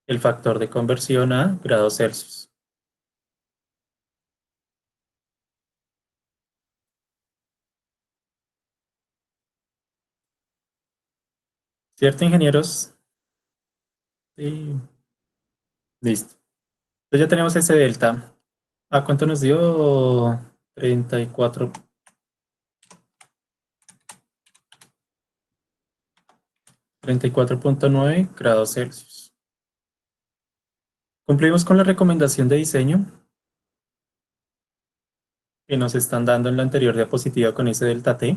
el factor de conversión a grados Celsius. ¿Cierto, ingenieros? Sí. Listo. Entonces ya tenemos ese delta. ¿A cuánto nos dio? 34. 34.9 grados Celsius. Cumplimos con la recomendación de diseño que nos están dando en la anterior diapositiva con ese delta T.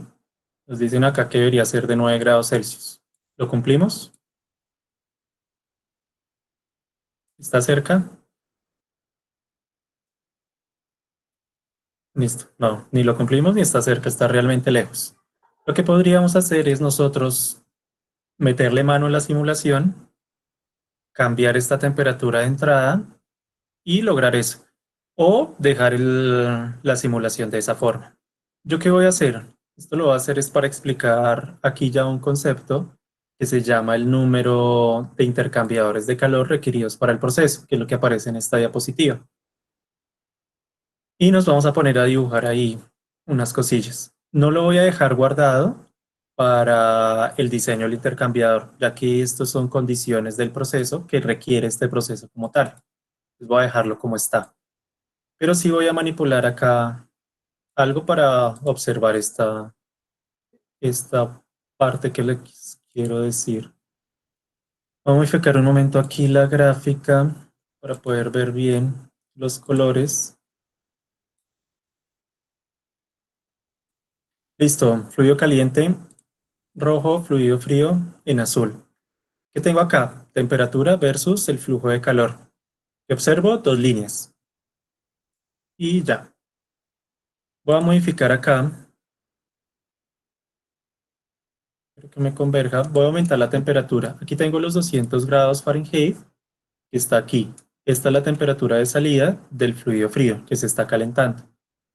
Nos dicen acá que debería ser de 9 grados Celsius. ¿Lo cumplimos? ¿Está cerca? Listo. No, ni lo cumplimos ni está cerca, está realmente lejos. Lo que podríamos hacer es nosotros meterle mano a la simulación, cambiar esta temperatura de entrada y lograr eso. O dejar la simulación de esa forma. ¿Yo qué voy a hacer? Esto lo voy a hacer es para explicar aquí ya un concepto que se llama el número de intercambiadores de calor requeridos para el proceso, que es lo que aparece en esta diapositiva. Y nos vamos a poner a dibujar ahí unas cosillas. No lo voy a dejar guardado para el diseño del intercambiador, ya que estos son condiciones del proceso que requiere este proceso como tal. Entonces voy a dejarlo como está. Pero sí voy a manipular acá algo para observar esta parte que les quiero decir. Vamos a modificar un momento aquí la gráfica para poder ver bien los colores. Listo, fluido caliente, rojo, fluido frío en azul. ¿Qué tengo acá? Temperatura versus el flujo de calor. ¿Qué observo? Dos líneas. Y ya. Voy a modificar acá. Quiero que me converja. Voy a aumentar la temperatura. Aquí tengo los 200 grados Fahrenheit, que está aquí. Esta es la temperatura de salida del fluido frío, que se está calentando.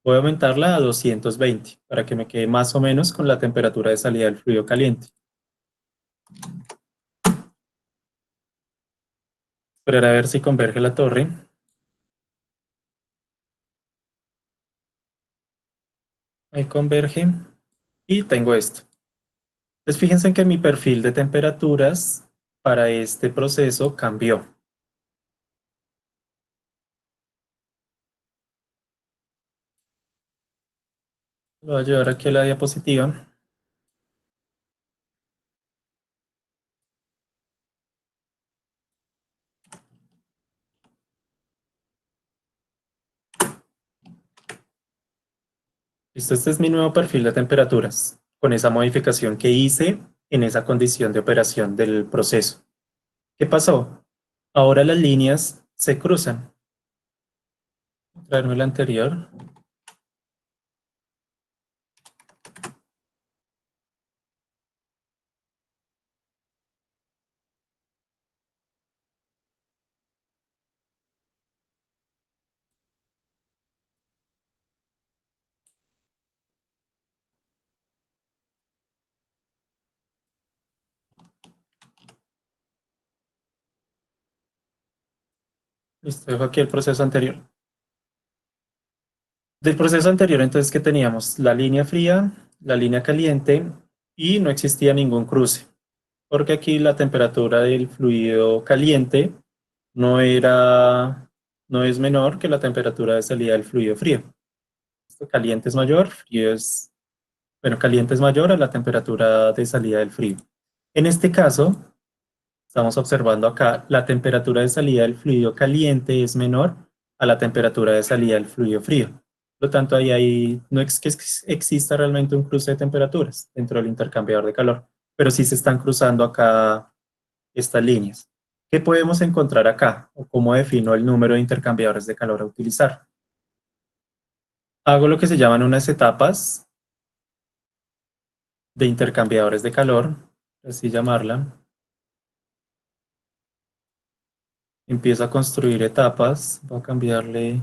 Voy a aumentarla a 220 para que me quede más o menos con la temperatura de salida del fluido caliente. Esperar a ver si converge la torre. Ahí converge. Y tengo esto. Entonces fíjense en que mi perfil de temperaturas para este proceso cambió. Lo voy a llevar aquí a la diapositiva. Listo, este es mi nuevo perfil de temperaturas, con esa modificación que hice en esa condición de operación del proceso. ¿Qué pasó? Ahora las líneas se cruzan. Voy a traerme la anterior. Listo, dejo aquí el proceso anterior. Del proceso anterior, entonces, ¿qué teníamos? La línea fría, la línea caliente y no existía ningún cruce, porque aquí la temperatura del fluido caliente no es menor que la temperatura de salida del fluido frío. Caliente es mayor, frío es, bueno, caliente es mayor a la temperatura de salida del frío. En este caso, estamos observando acá, la temperatura de salida del fluido caliente es menor a la temperatura de salida del fluido frío. Por lo tanto, ahí no es que exista realmente un cruce de temperaturas dentro del intercambiador de calor, pero sí se están cruzando acá estas líneas. ¿Qué podemos encontrar acá? ¿O cómo defino el número de intercambiadores de calor a utilizar? Hago lo que se llaman unas etapas de intercambiadores de calor, así llamarla. Empiezo a construir etapas. Voy a cambiarle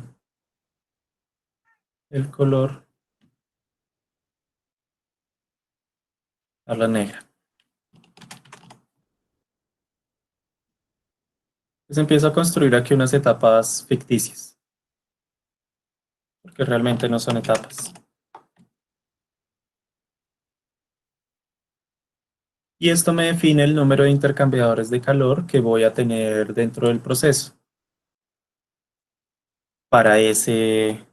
el color a la negra. Entonces empiezo a construir aquí unas etapas ficticias, porque realmente no son etapas. Y esto me define el número de intercambiadores de calor que voy a tener dentro del proceso. Para ese,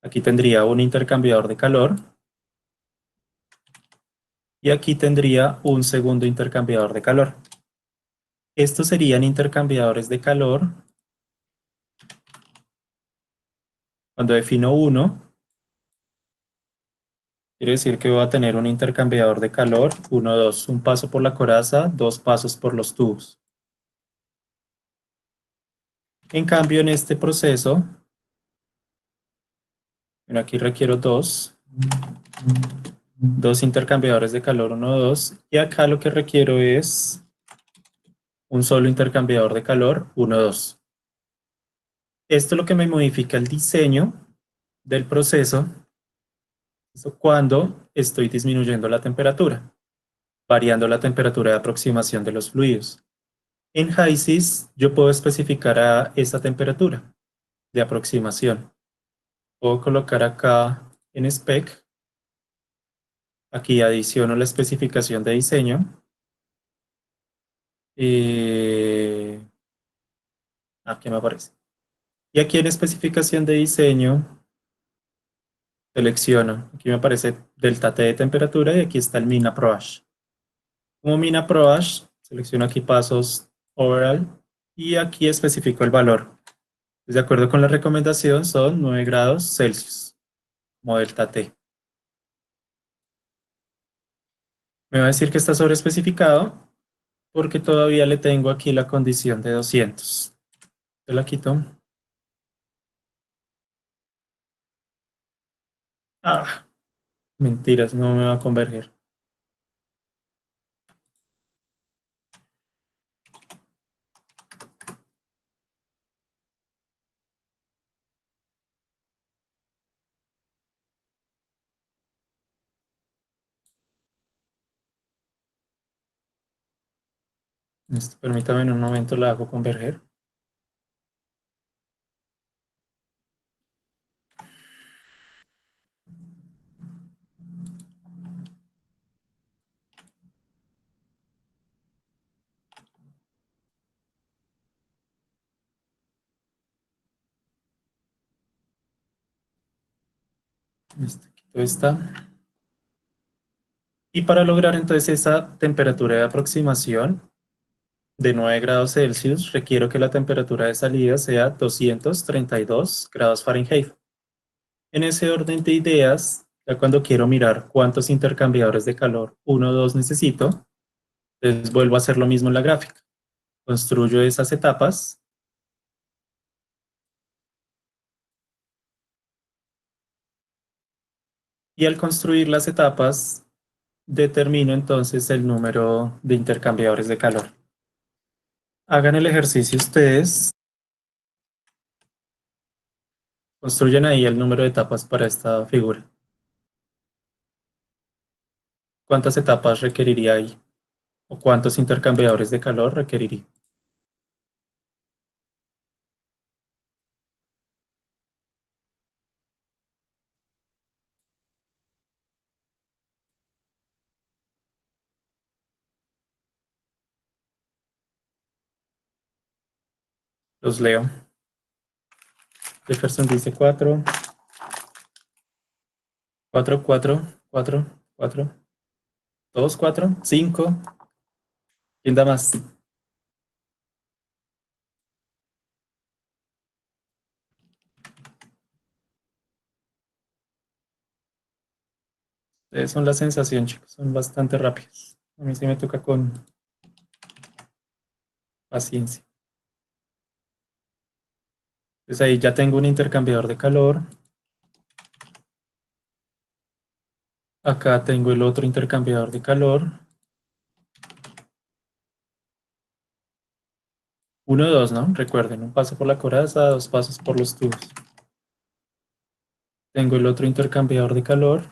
aquí tendría un intercambiador de calor. Y aquí tendría un segundo intercambiador de calor. Estos serían intercambiadores de calor. Cuando defino uno, quiere decir que voy a tener un intercambiador de calor, 1, 2, un paso por la coraza, 2 pasos por los tubos. En cambio, en este proceso, bueno, aquí requiero dos intercambiadores de calor, 1, 2, y acá lo que requiero es un solo intercambiador de calor, 1, 2. Esto es lo que me modifica el diseño del proceso cuando estoy disminuyendo la temperatura, variando la temperatura de aproximación de los fluidos. En HYSYS yo puedo especificar a esa temperatura de aproximación. Puedo colocar acá en spec, aquí adiciono la especificación de diseño. Aquí me aparece. Y aquí en especificación de diseño selecciono, aquí me aparece delta T de temperatura y aquí está el min approach. Como min approach, selecciono aquí pasos overall y aquí especifico el valor. De acuerdo con la recomendación son 9 grados Celsius, como delta T. Me va a decir que está sobreespecificado porque todavía le tengo aquí la condición de 200. Yo la quito. Ah, mentiras, no me va a converger. Listo, permítame en un momento la hago converger. Listo, quito esta. Y para lograr entonces esa temperatura de aproximación de 9 grados Celsius, requiero que la temperatura de salida sea 232 grados Fahrenheit. En ese orden de ideas, ya cuando quiero mirar cuántos intercambiadores de calor 1 o 2 necesito, entonces vuelvo a hacer lo mismo en la gráfica. Construyo esas etapas. Y al construir las etapas, determino entonces el número de intercambiadores de calor. Hagan el ejercicio ustedes. Construyen ahí el número de etapas para esta figura. ¿Cuántas etapas requeriría ahí? ¿O cuántos intercambiadores de calor requeriría? Los leo. Jefferson dice 4, 4, 4, 4, 4, todos 4, 5. ¿Quién da más? Son la sensación, chicos. Son bastante rápidos. A mí sí me toca con paciencia. Entonces ahí ya tengo un intercambiador de calor. Acá tengo el otro intercambiador de calor. 1, 2, ¿no? Recuerden, un paso por la coraza, 2 pasos por los tubos. Tengo el otro intercambiador de calor.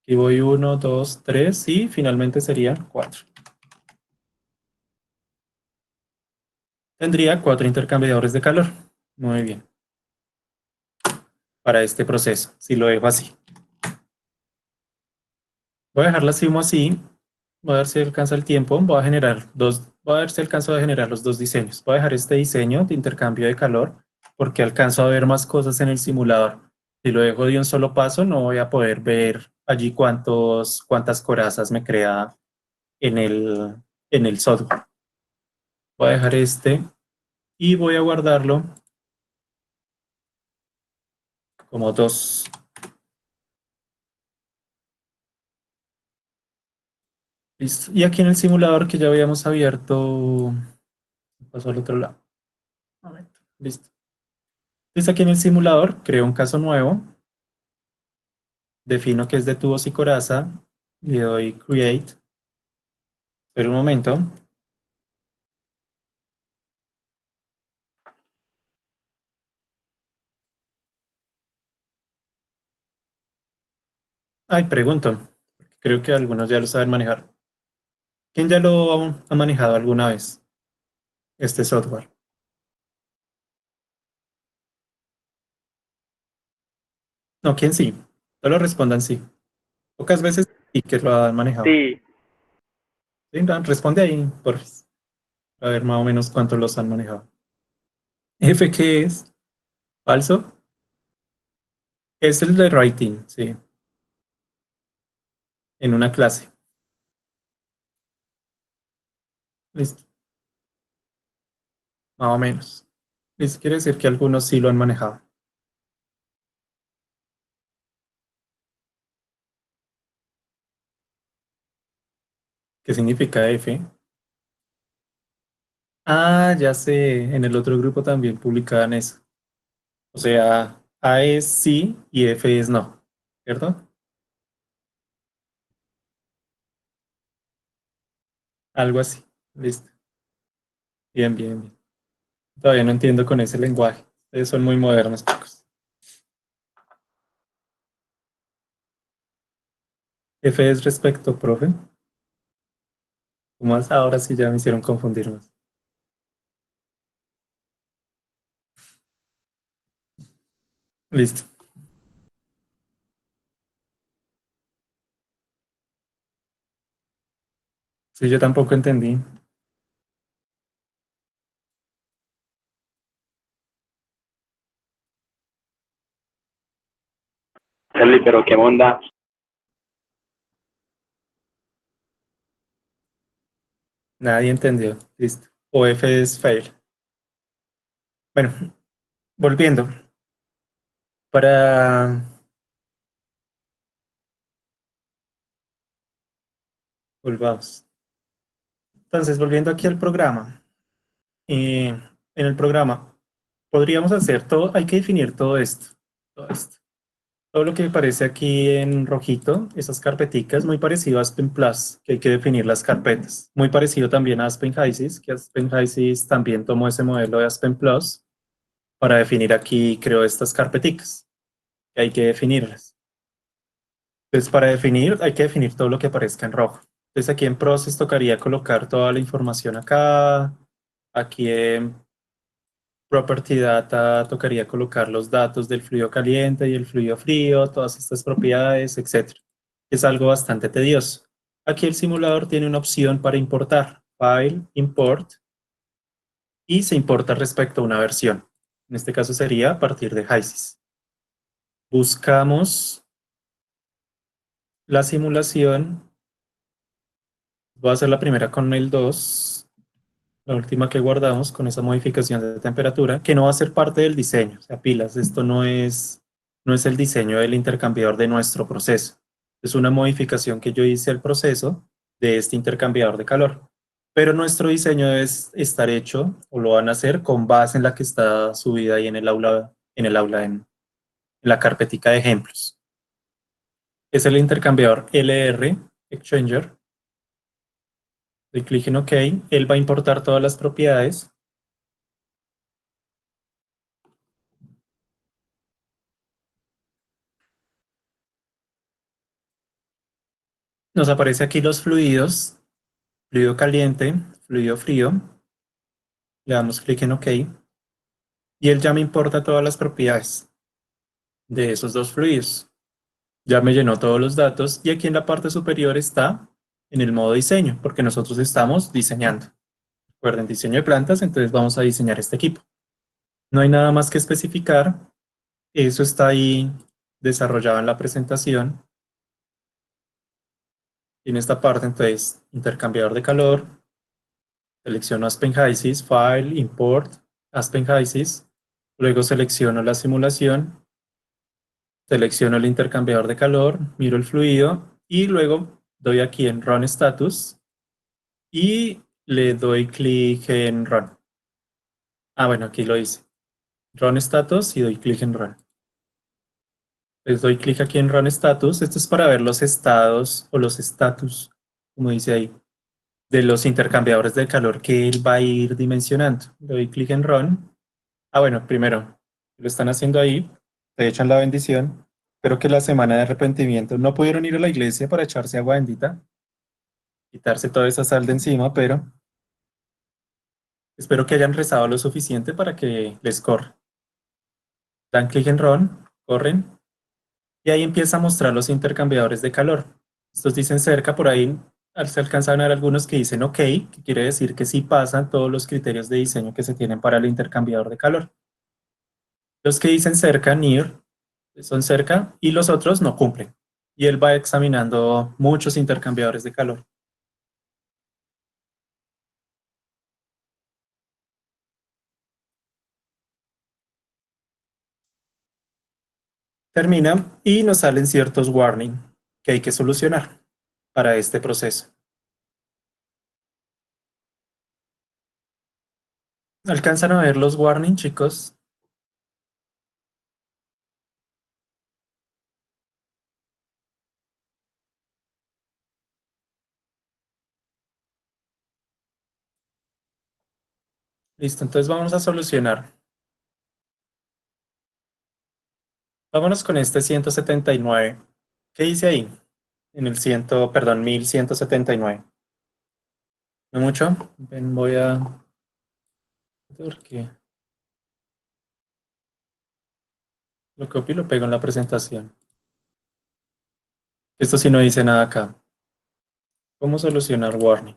Aquí voy 1, 2, 3 y finalmente serían 4. Tendría 4 intercambiadores de calor. Muy bien. Para este proceso, si lo dejo así. Voy a dejar la sumo así. Voy a ver si alcanza el tiempo. Voy a ver si alcanzo a generar los dos diseños. Voy a dejar este diseño de intercambio de calor porque alcanzo a ver más cosas en el simulador. Si lo dejo de un solo paso, no voy a poder ver allí cuántas corazas me crea en el software. Voy a dejar este y voy a guardarlo como 2. Listo. Y aquí en el simulador que ya habíamos abierto, pasó al otro lado. Momento. Listo. Entonces aquí en el simulador creo un caso nuevo, defino que es de tubos y coraza, le doy Create. Espera un momento. Ay, pregunto. Creo que algunos ya lo saben manejar. ¿Quién ya lo ha manejado alguna vez? Este software. No, ¿quién sí? Solo respondan sí. Pocas veces sí que lo han manejado. Sí, Sí, responde ahí, por favor. A ver más o menos cuántos los han manejado. F, ¿qué es? ¿Falso? Es el de writing, sí. En una clase. Listo. Más o menos. Listo, quiere decir que algunos sí lo han manejado. ¿Qué significa F? Ah, ya sé. En el otro grupo también publicaban eso. O sea, A es sí y F es no. ¿Cierto? Algo así. Listo. Bien, bien, bien. Todavía no entiendo con ese lenguaje. Ustedes son muy modernos, chicos. F es respecto, profe. ¿Cómo es? Ahora sí ya me hicieron confundir más. Listo. Sí, yo tampoco entendí. Charlie, pero qué onda. Nadie entendió. Listo. O F es fail. Bueno, volviendo. Para... Volvamos. Entonces, volviendo aquí al programa. En el programa podríamos hacer todo, hay que definir todo esto. Todo esto. Todo lo que aparece aquí en rojito, esas carpeticas, muy parecido a Aspen Plus, que hay que definir las carpetas. Muy parecido también a Aspen HYSYS, que Aspen HYSYS también tomó ese modelo de Aspen Plus para definir aquí, creo, estas carpeticas, que hay que definirlas. Entonces, para definir, hay que definir todo lo que aparezca en rojo. Entonces, aquí en Process tocaría colocar toda la información acá. Aquí en Property Data tocaría colocar los datos del fluido caliente y el fluido frío, todas estas propiedades, etc. Es algo bastante tedioso. Aquí el simulador tiene una opción para importar, File, Import, y se importa respecto a una versión. En este caso sería a partir de HYSYS. Buscamos la simulación. Voy a hacer la primera con el 2, la última que guardamos con esa modificación de temperatura, que no va a ser parte del diseño. O sea, pilas, esto no es el diseño del intercambiador de nuestro proceso. Es una modificación que yo hice al proceso de este intercambiador de calor. Pero nuestro diseño debe estar hecho, o lo van a hacer, con base en la que está subida ahí en la carpetica de ejemplos. Es el intercambiador LR Exchanger. Doy clic en OK. Él va a importar todas las propiedades. Nos aparece aquí los fluidos, fluido caliente, fluido frío. Le damos clic en OK. Y él ya me importa todas las propiedades de esos dos fluidos. Ya me llenó todos los datos y aquí en la parte superior está en el modo diseño, porque nosotros estamos diseñando. Recuerden, diseño de plantas, entonces vamos a diseñar este equipo. No hay nada más que especificar. Eso está ahí desarrollado en la presentación. Y en esta parte, entonces, intercambiador de calor, selecciono Aspen HYSYS, File, Import, Aspen HYSYS, luego selecciono la simulación, selecciono el intercambiador de calor, miro el fluido y luego doy aquí en Run Status y le doy clic en Run. Bueno, aquí lo hice. Run status y doy clic en run. Les doy clic aquí en run status. Esto es para ver los estados o los status, como dice ahí, de los intercambiadores de calor que él va a ir dimensionando. Le doy clic en run. Bueno, primero, lo están haciendo ahí, te echan la bendición. Espero que la semana de arrepentimiento no pudieron ir a la iglesia para echarse agua bendita, quitarse toda esa sal de encima, pero espero que hayan rezado lo suficiente para que les corra. Dan clic en run, corren, y ahí empieza a mostrar los intercambiadores de calor. Estos dicen cerca, por ahí se alcanzan a ver algunos que dicen OK, que quiere decir que sí pasan todos los criterios de diseño que se tienen para el intercambiador de calor. Los que dicen cerca, near, son cerca, y los otros no cumplen. Y él va examinando muchos intercambiadores de calor. Termina y nos salen ciertos warnings que hay que solucionar para este proceso. ¿Alcanzan a ver los warnings, chicos? Listo, entonces vamos a solucionar. Vámonos con este 179. ¿Qué dice ahí? En el 1179. ¿No mucho? Ven, voy a... Porque lo copio y lo pego en la presentación. Esto sí no dice nada acá. ¿Cómo solucionar warning?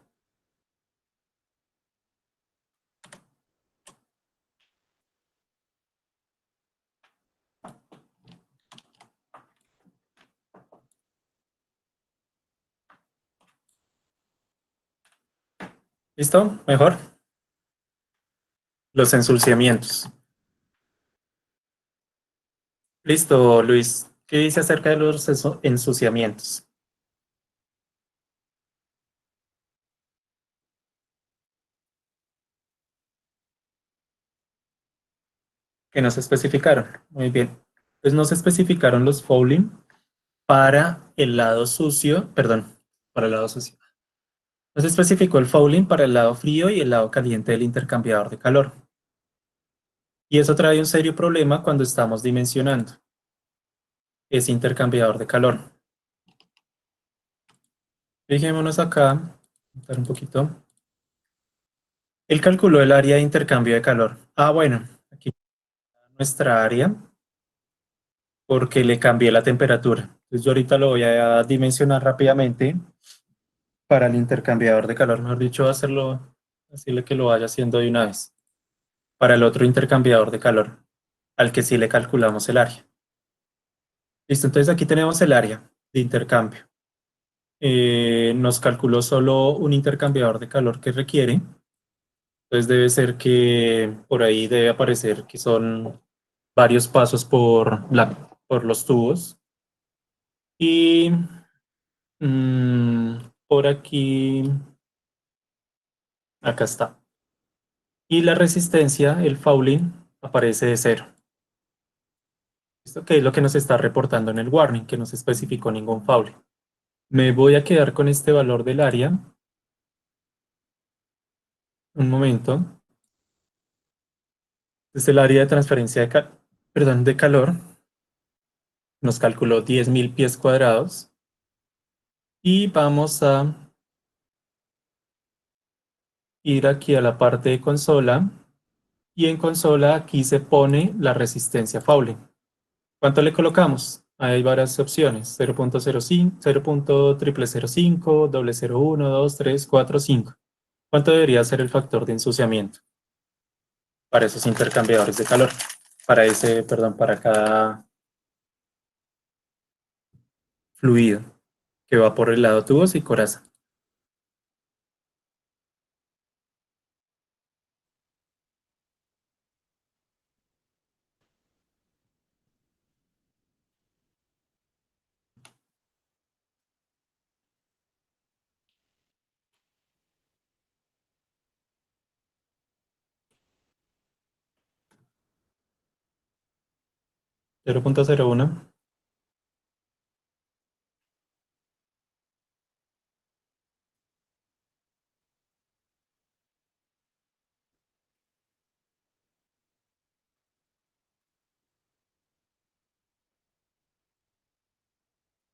¿Listo? ¿Mejor? Los ensuciamientos. Listo, Luis. ¿Qué dice acerca de los ensuciamientos? Que no se especificaron. Muy bien. Pues no se especificaron los fouling para el lado sucio, perdón, para el lado sucio. No se especificó el fouling para el lado frío y el lado caliente del intercambiador de calor. Y eso trae un serio problema cuando estamos dimensionando ese intercambiador de calor. Fijémonos acá, dar un poquito. Él calculó el área de intercambio de calor. Bueno, aquí nuestra área porque le cambié la temperatura. Entonces yo ahorita lo voy a dimensionar rápidamente para el intercambiador de calor. Mejor dicho, hacerlo, decirle que lo vaya haciendo de una vez. Para el otro intercambiador de calor, al que sí le calculamos el área. Listo, entonces aquí tenemos el área de intercambio. Nos calculó solo un intercambiador de calor que requiere. Entonces debe ser que por ahí debe aparecer que son varios pasos por los tubos. Y por aquí, acá está. Y la resistencia, el fouling, aparece de 0. Esto que es lo que nos está reportando en el warning, que no se especificó ningún fouling. Me voy a quedar con este valor del área. Un momento. Es el área de transferencia de calor. Nos calculó 10.000 pies cuadrados. Y vamos a ir aquí a la parte de consola. Y en consola aquí se pone la resistencia fouling. ¿Cuánto le colocamos? Hay varias opciones. 0.05, 0.005, 0.01, 2, 3, 4, 5. ¿Cuánto debería ser el factor de ensuciamiento para esos intercambiadores de calor? Para cada fluido que va por el lado tubos y coraza. 0.01.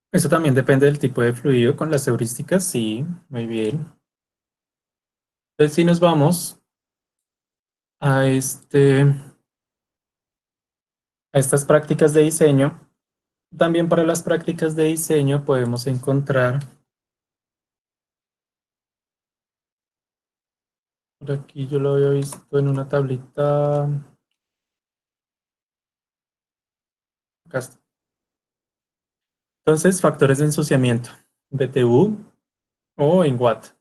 Eso también depende del tipo de fluido con las heurísticas, sí, muy bien. Entonces, si nos vamos a, a estas prácticas de diseño, también para las prácticas de diseño podemos encontrar, por aquí yo lo había visto en una tablita, acá está. Entonces, factores de ensuciamiento, BTU o en Watt.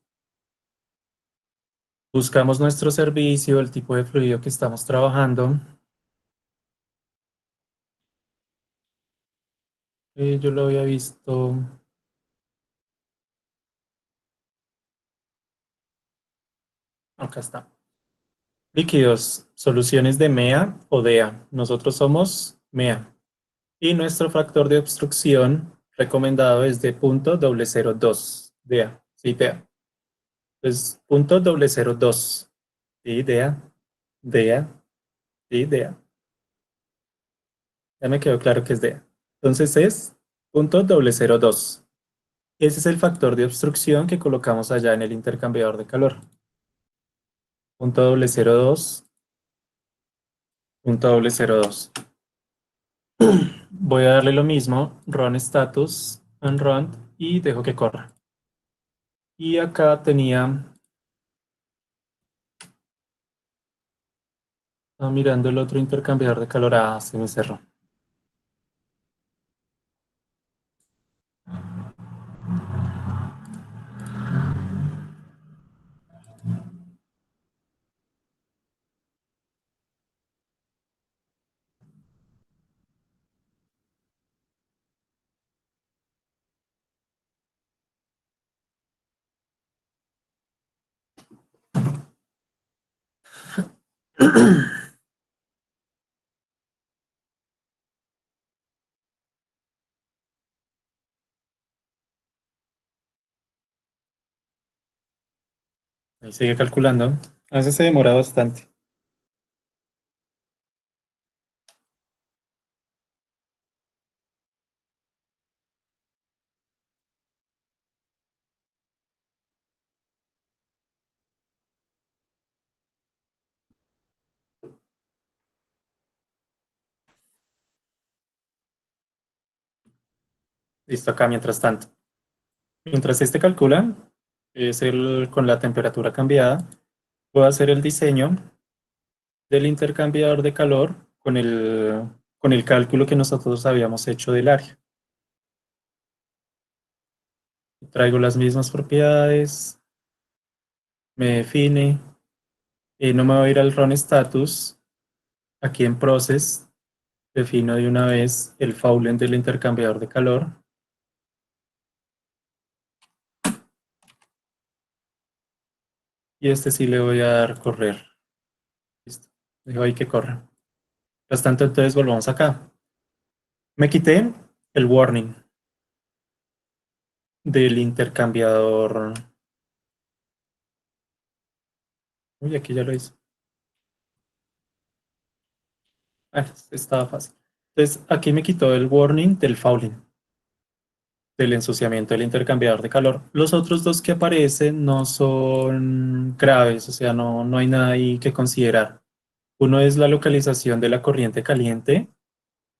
Buscamos nuestro servicio, el tipo de fluido que estamos trabajando. Yo lo había visto, acá está. Líquidos, soluciones de MEA o DEA. Nosotros somos MEA. Y nuestro factor de obstrucción recomendado es de .002, DEA. Sí, DEA. Entonces, .002. Sí, DEA. DEA. Sí, DEA. Ya me quedó claro que es DEA. Entonces es .002. Ese es el factor de obstrucción que colocamos allá en el intercambiador de calor. .002. .002. Voy a darle lo mismo, run status and run, y dejo que corra. Y acá tenía, mirando el otro intercambiador de calor, se me cerró. Ahí sigue calculando. A veces se demora bastante. Listo, acá mientras tanto. Mientras este calcula, es el con la temperatura cambiada, puedo hacer el diseño del intercambiador de calor con el cálculo que nosotros habíamos hecho del área. Traigo las mismas propiedades, me define, no me voy a ir al run status, aquí en process, defino de una vez el foulen del intercambiador de calor. Y este sí le voy a dar correr. Listo. Dejo ahí que corra. Mientras tanto, entonces volvamos acá. Me quité el warning del intercambiador. Uy, aquí ya lo hice. Estaba fácil. Entonces, aquí me quitó el warning del fouling, del ensuciamiento del intercambiador de calor. Los otros dos que aparecen no son graves, o sea, no hay nada ahí que considerar. Uno es la localización de la corriente caliente,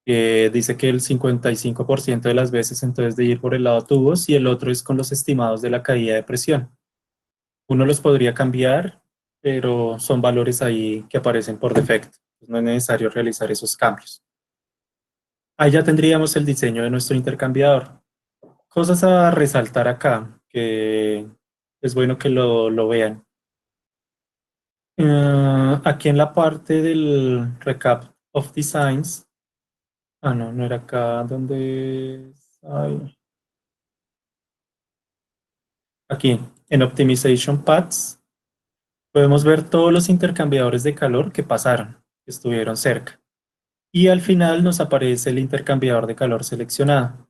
que dice que el 55% de las veces entonces de ir por el lado tubos, y el otro es con los estimados de la caída de presión. Uno los podría cambiar, pero son valores ahí que aparecen por defecto. No es necesario realizar esos cambios. Ahí ya tendríamos el diseño de nuestro intercambiador. Cosas a resaltar acá, que es bueno que lo vean. Aquí en la parte del Recap of Designs, no era acá donde... Aquí, en Optimization Paths, podemos ver todos los intercambiadores de calor que pasaron, que estuvieron cerca. Y al final nos aparece el intercambiador de calor seleccionado.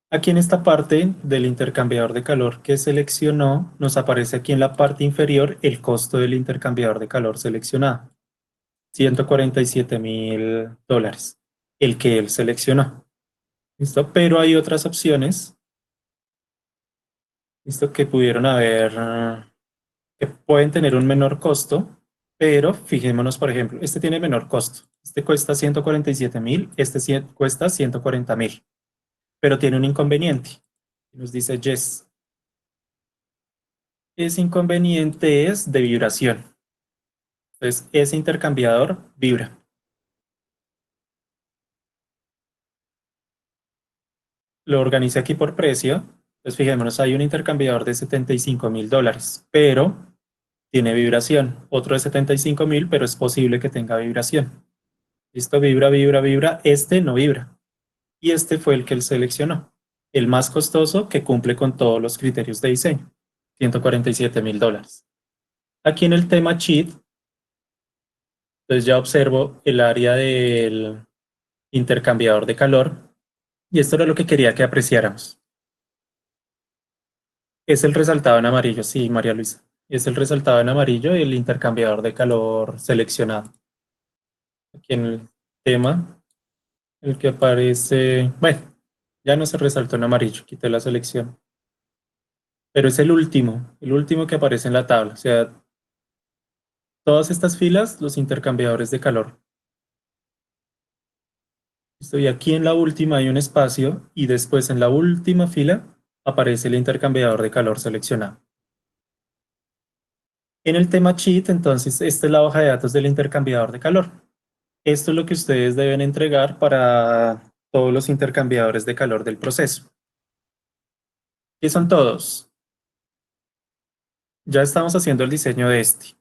Aquí en esta parte del intercambiador de calor que seleccionó, nos aparece aquí en la parte inferior el costo del intercambiador de calor seleccionado. $147,000, el que él seleccionó. ¿Listo? Pero hay otras opciones, ¿listo? Que pudieron haber, que pueden tener un menor costo, pero fijémonos, por ejemplo, este tiene menor costo. Este cuesta 147,000, este cuesta 140,000, pero tiene un inconveniente. Nos dice yes. Ese inconveniente es de vibración. Entonces, ese intercambiador vibra. Lo organicé aquí por precio. Entonces, fijémonos, hay un intercambiador de $75,000, pero tiene vibración. Otro de 75,000, pero es posible que tenga vibración. Listo, vibra, vibra, vibra. Este no vibra. Y este fue el que él seleccionó. El más costoso que cumple con todos los criterios de diseño. $147,000. Aquí en el tema cheat, entonces ya observo el área del intercambiador de calor. Y esto era lo que quería que apreciáramos. Es el resaltado en amarillo, sí, María Luisa. Es el resaltado en amarillo y el intercambiador de calor seleccionado. Aquí en el tema, el que aparece, bueno, ya no se resaltó en amarillo, quité la selección. Pero es el último que aparece en la tabla. O sea, todas estas filas, los intercambiadores de calor. Estoy aquí en la última, hay un espacio y después en la última fila aparece el intercambiador de calor seleccionado. En el tema cheat, entonces, esta es la hoja de datos del intercambiador de calor. Esto es lo que ustedes deben entregar para todos los intercambiadores de calor del proceso. ¿Qué son todos? Ya estamos haciendo el diseño de este.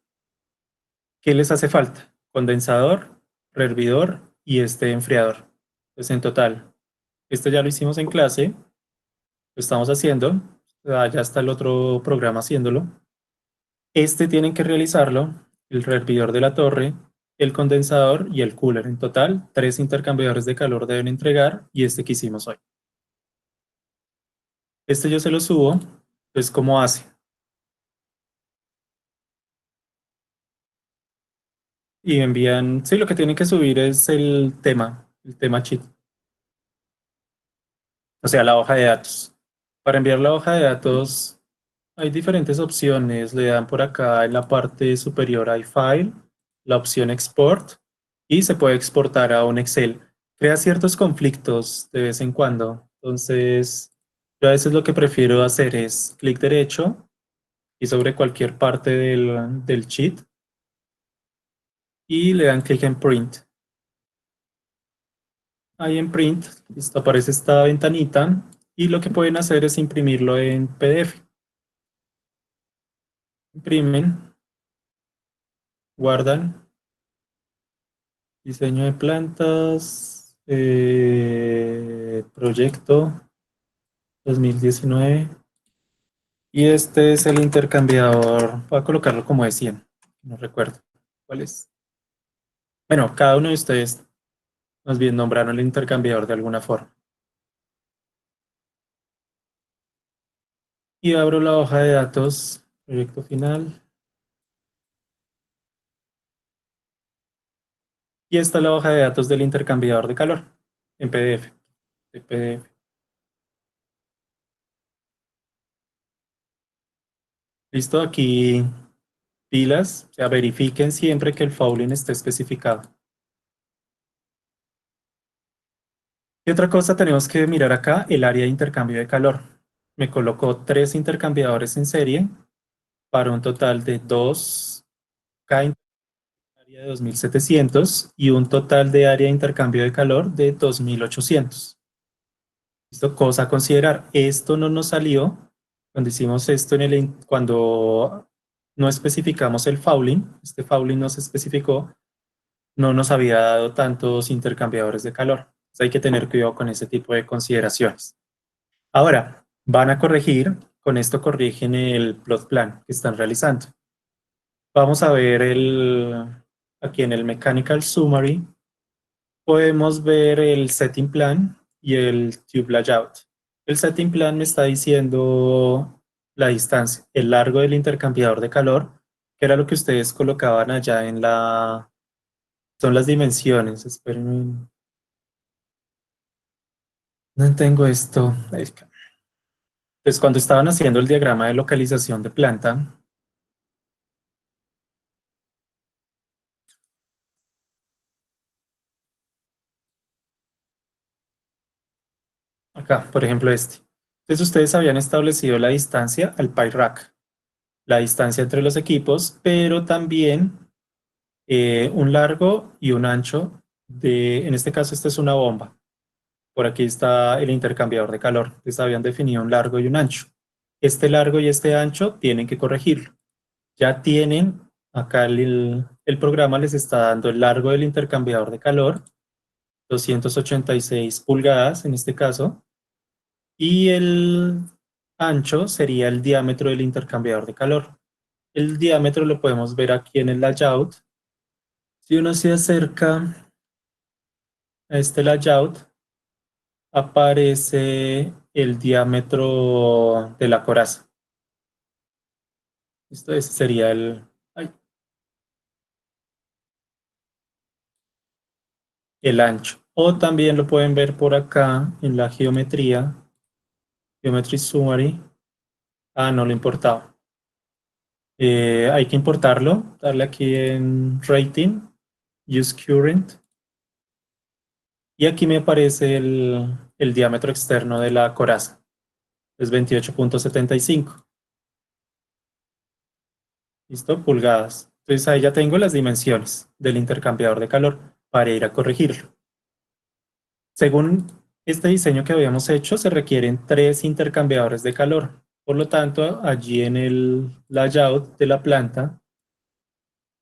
¿Qué les hace falta? Condensador, rehervidor y este enfriador. Pues en total, esto ya lo hicimos en clase, lo estamos haciendo, ya está el otro programa haciéndolo. Este tienen que realizarlo, el rehervidor de la torre, el condensador y el cooler. En total, 3 intercambiadores de calor deben entregar y este que hicimos hoy. Este yo se lo subo, pues ¿cómo hace? Y envían, sí, lo que tienen que subir es el tema cheat. O sea, la hoja de datos. Para enviar la hoja de datos hay diferentes opciones. Le dan por acá en la parte superior hay File, la opción Export y se puede exportar a un Excel. Crea ciertos conflictos de vez en cuando. Entonces, yo a veces lo que prefiero hacer es clic derecho y sobre cualquier parte del sheet y le dan clic en Print. Ahí en Print, listo, aparece esta ventanita y lo que pueden hacer es imprimirlo en PDF. Imprimen, guardan, diseño de plantas, proyecto 2019. Y este es el intercambiador, voy a colocarlo como de 100, no recuerdo cuál es. Bueno, cada uno de ustedes más bien nombraron el intercambiador de alguna forma. Y abro la hoja de datos, proyecto final. Y esta es la hoja de datos del intercambiador de calor en PDF. De PDF. Listo, aquí pilas, o sea, verifiquen siempre que el fouling esté especificado. Y otra cosa tenemos que mirar acá, el área de intercambio de calor. Me colocó 3 intercambiadores en serie para un total de 2 K área de 2.700 y un total de área de intercambio de calor de 2.800. Listo, cosa a considerar. Esto no nos salió cuando hicimos esto cuando no especificamos el fouling. Este fouling no se especificó, no nos había dado tantos intercambiadores de calor. Entonces hay que tener cuidado con ese tipo de consideraciones. Ahora, van a corregir, con esto corrigen el plot plan que están realizando. Vamos a ver aquí en el Mechanical Summary, podemos ver el Setting Plan y el Tube Layout. El Setting Plan me está diciendo la distancia, el largo del intercambiador de calor, que era lo que ustedes colocaban allá en la... Son las dimensiones, espérenme. No tengo esto. Pues cuando estaban haciendo el diagrama de localización de planta, acá, por ejemplo, este. Entonces ustedes habían establecido la distancia al pi rack, la distancia entre los equipos, pero también un largo y un ancho en este caso esta es una bomba. Por aquí está el intercambiador de calor. Entonces habían definido un largo y un ancho. Este largo y este ancho tienen que corregirlo. Ya tienen, acá el programa les está dando el largo del intercambiador de calor, 286 pulgadas en este caso, y el ancho sería el diámetro del intercambiador de calor. El diámetro lo podemos ver aquí en el layout. Si uno se acerca a este layout, aparece el diámetro de la coraza. Ese sería el ancho. O también lo pueden ver por acá en la geometría, Geometry Summary. Ah, no lo importaba. Hay que importarlo, darle aquí en Rating, Use Current. Y aquí me aparece el diámetro externo de la coraza. Es 28.75. ¿Listo? Pulgadas. Entonces ahí ya tengo las dimensiones del intercambiador de calor para ir a corregirlo. Según este diseño que habíamos hecho, se requieren 3 intercambiadores de calor. Por lo tanto, allí en el layout de la planta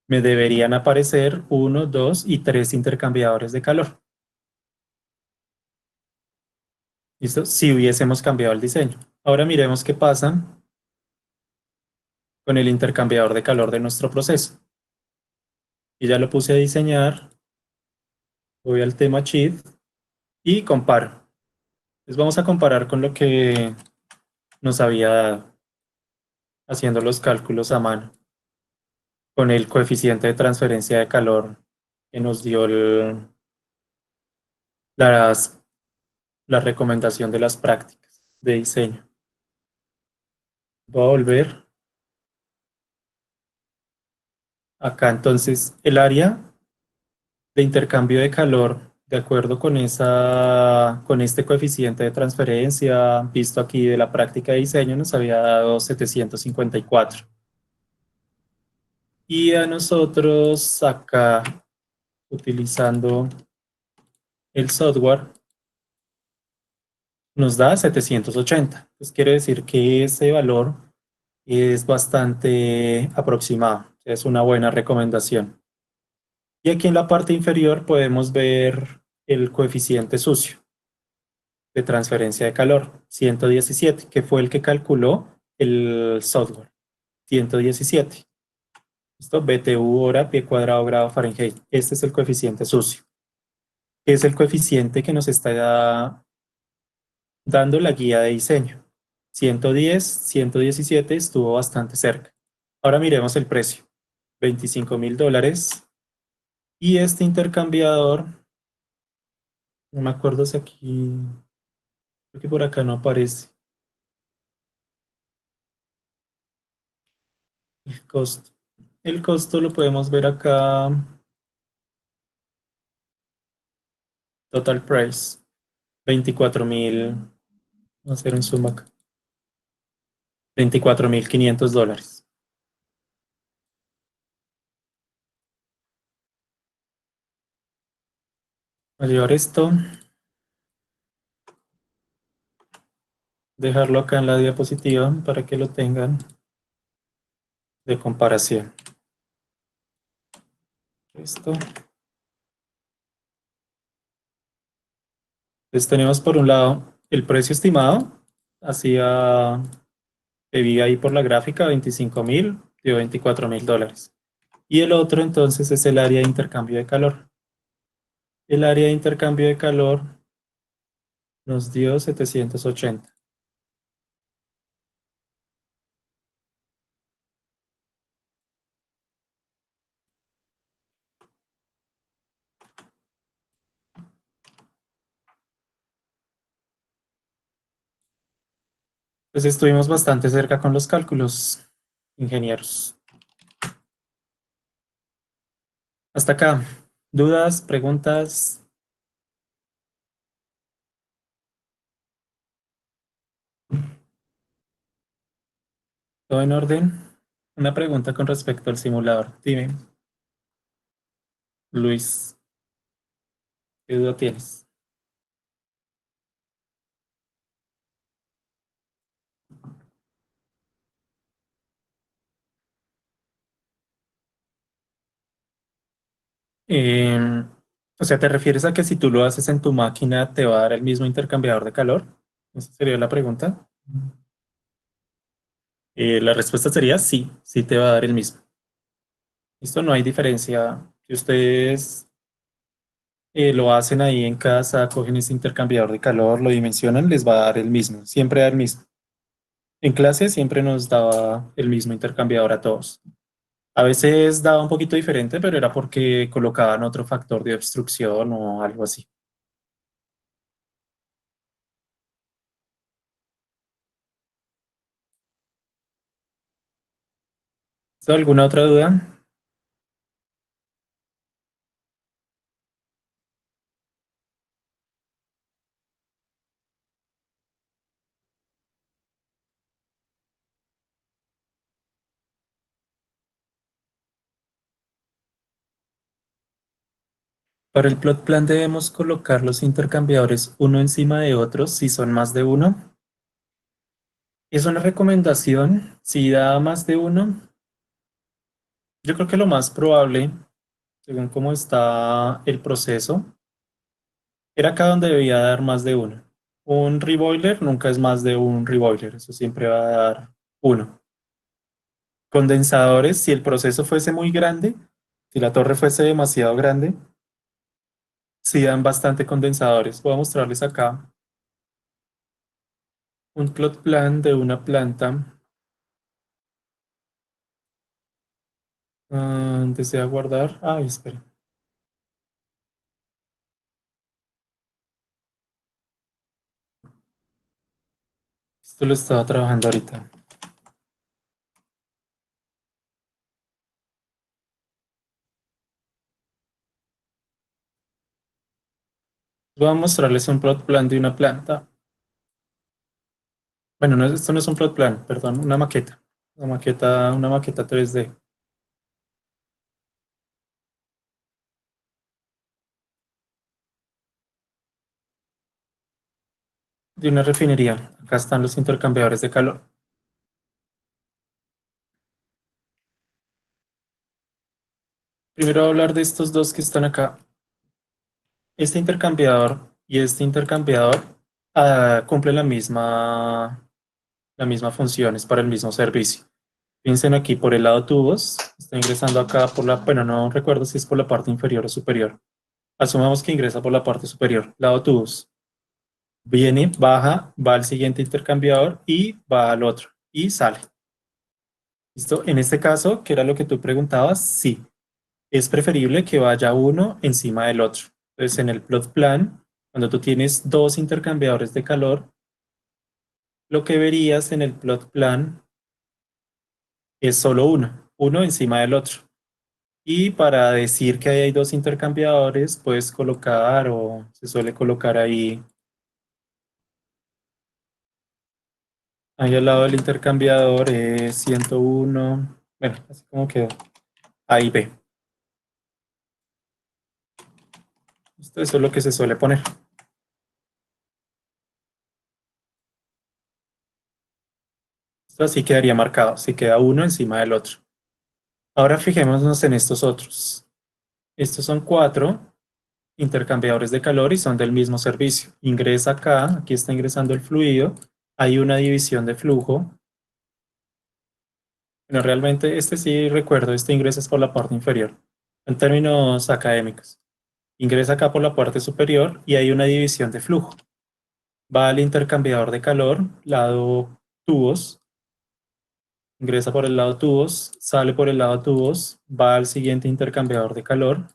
me deberían aparecer 1, 2 y 3 intercambiadores de calor. ¿Listo? Si hubiésemos cambiado el diseño. Ahora miremos qué pasa con el intercambiador de calor de nuestro proceso. Y ya lo puse a diseñar. Voy al tema sheet y comparo. Entonces vamos a comparar con lo que nos había dado haciendo los cálculos a mano, con el coeficiente de transferencia de calor que nos dio la recomendación de las prácticas de diseño. Voy a volver. Acá entonces el área de intercambio de calor, de acuerdo con este coeficiente de transferencia visto aquí de la práctica de diseño, nos había dado 754. Y a nosotros acá, utilizando el software, nos da 780. Pues quiere decir que ese valor es bastante aproximado. Es una buena recomendación. Y aquí en la parte inferior podemos ver el coeficiente sucio de transferencia de calor, 117, que fue el que calculó el software, 117. ¿Listo? BTU hora, pie cuadrado, grado Fahrenheit. Este es el coeficiente sucio. Es el coeficiente que nos está dando la guía de diseño. 110, 117 estuvo bastante cerca. Ahora miremos el precio. $25,000. Y este intercambiador, no me acuerdo si aquí, creo que por acá no aparece. El costo. El costo lo podemos ver acá. Total price. 24,000. Vamos a hacer un zoom acá. $24,500. Voy a llevar esto. Dejarlo acá en la diapositiva para que lo tengan de comparación. Esto. Entonces tenemos por un lado el precio estimado, que vi ahí por la gráfica, 25,000, dio $24,000. Y el otro entonces es el área de intercambio de calor. El área de intercambio de calor nos dio 780. Pues estuvimos bastante cerca con los cálculos, ingenieros. Hasta acá. ¿Dudas, preguntas? ¿Todo en orden? Una pregunta con respecto al simulador. Dime, Luis, ¿qué duda tienes? Em, o sea, ¿te refieres a que si tú lo haces en tu máquina te va a dar el mismo intercambiador de calor? Esa sería la pregunta. La respuesta sería sí, sí te va a dar el mismo. Esto no hay diferencia. Si ustedes lo hacen ahí en casa, cogen ese intercambiador de calor, lo dimensionan, les va a dar el mismo, siempre da el mismo. En clase siempre nos daba el mismo intercambiador a todos. A veces daba un poquito diferente, pero era porque colocaban otro factor de obstrucción o algo así. ¿Alguna otra duda? Para el plot plan debemos colocar los intercambiadores uno encima de otro si son más de uno. Es una recomendación, si da más de uno, yo creo que lo más probable, según cómo está el proceso, era acá donde debía dar más de uno. Un reboiler nunca es más de un reboiler, eso siempre va a dar uno. Condensadores, si el proceso fuese muy grande, si la torre fuese demasiado grande, sí dan bastante condensadores. Voy a mostrarles acá un plot plan de una planta. Desea guardar. Ay, espera. Esto lo estaba trabajando ahorita. Voy a mostrarles un plot plan de una planta. Bueno, no, esto no es un plot plan, perdón, una maqueta. Una maqueta 3D. De una refinería. Acá están los intercambiadores de calor. Primero voy a hablar de estos dos que están acá. Este intercambiador y este intercambiador cumplen la misma función, es para el mismo servicio. Piensen aquí por el lado tubos, está ingresando acá por la, bueno, no recuerdo si es por la parte inferior o superior. Asumamos que ingresa por la parte superior, lado tubos. Viene, baja, va al siguiente intercambiador y va al otro y sale. ¿Listo? En este caso, que era lo que tú preguntabas, sí. Es preferible que vaya uno encima del otro. Entonces, en el plot plan, cuando tú tienes dos intercambiadores de calor, lo que verías en el plot plan es solo uno encima del otro. Y para decir que ahí hay dos intercambiadores, puedes colocar o se suele colocar ahí al lado del intercambiador 101, bueno, así como quedó, A y B. Esto es lo que se suele poner. Esto así quedaría marcado, si queda uno encima del otro. Ahora fijémonos en estos otros. Estos son 4 intercambiadores de calor y son del mismo servicio. Ingresa acá, aquí está ingresando el fluido, hay una división de flujo. Bueno, realmente este sí recuerdo, este ingresa es por la parte inferior. En términos académicos, ingresa acá por la parte superior y hay una división de flujo. Va al intercambiador de calor, lado tubos, ingresa por el lado tubos, sale por el lado tubos, va al siguiente intercambiador de calor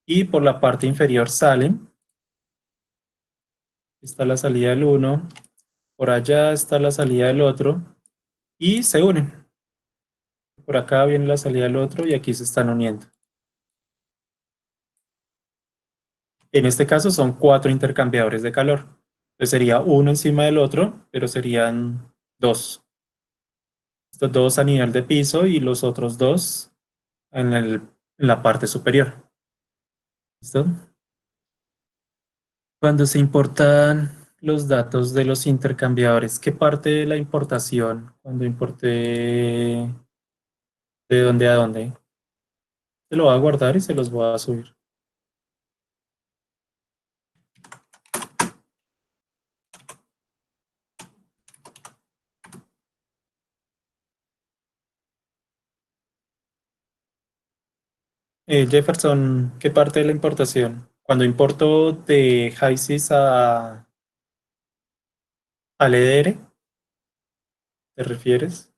y por la parte inferior salen. Está la salida del uno, por allá está la salida del otro y se unen. Por acá viene la salida del otro y aquí se están uniendo. En este caso son 4 intercambiadores de calor. Entonces sería uno encima del otro, pero serían 2. Estos 2 a nivel de piso y los otros 2 en la parte superior. ¿Listo? Cuando se importan los datos de los intercambiadores, ¿qué parte de la importación? Cuando importé de dónde a dónde. Se lo voy a guardar y se los voy a subir. Jefferson, ¿qué parte de la importación? Cuando importo de HISIS al EDR, ¿te refieres?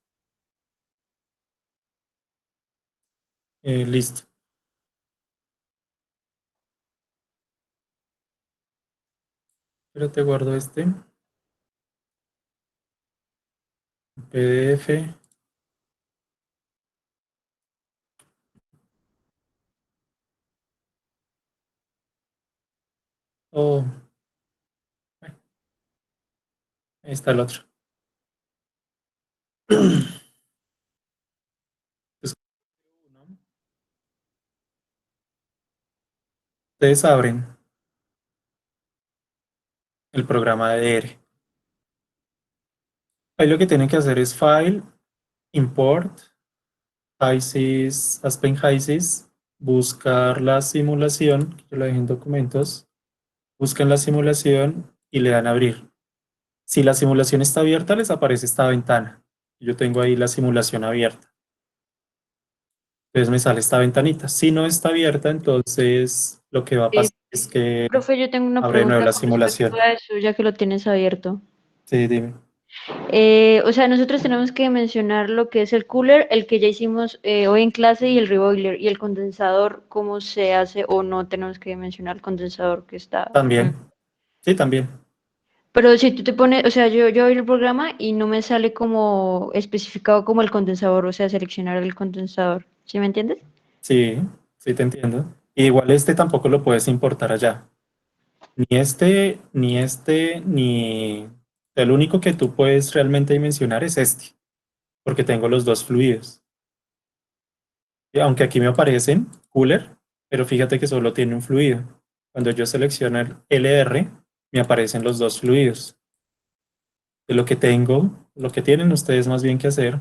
Listo. Pero te guardo este PDF. Oh, bueno, ahí está el otro. Entonces, ustedes abren el programa de EDR. Ahí lo que tienen que hacer es File, Import, HISIS, Aspen HISIS, buscar la simulación, yo la dejé en documentos, buscan la simulación y le dan a abrir. Si la simulación está abierta, les aparece esta ventana. Yo tengo ahí la simulación abierta. Entonces me sale esta ventanita. Si no está abierta, entonces lo que va a Eh, pasar es que Profe, yo tengo una abre de nuevo pregunta la con respecto simulación. a eso, ya que lo tienes abierto. Sí, dime. O sea, nosotros tenemos que mencionar lo que es el cooler, el que ya hicimos hoy en clase, y el reboiler, y el condensador, cómo se hace o no tenemos que mencionar el condensador que está. También. Sí, también. Pero si tú te pones, o sea, yo abrí el programa y no me sale como especificado como el condensador, o sea, seleccionar el condensador. ¿Sí me entiendes? Sí, sí te entiendo. Y igual este tampoco lo puedes importar allá. Ni este, ni este, ni... El único que tú puedes realmente dimensionar es este, porque tengo los dos fluidos. Y aunque aquí me aparecen cooler, pero fíjate que solo tiene un fluido. Cuando yo selecciono el LR, me aparecen los dos fluidos. De lo que tengo, lo que tienen ustedes más bien que hacer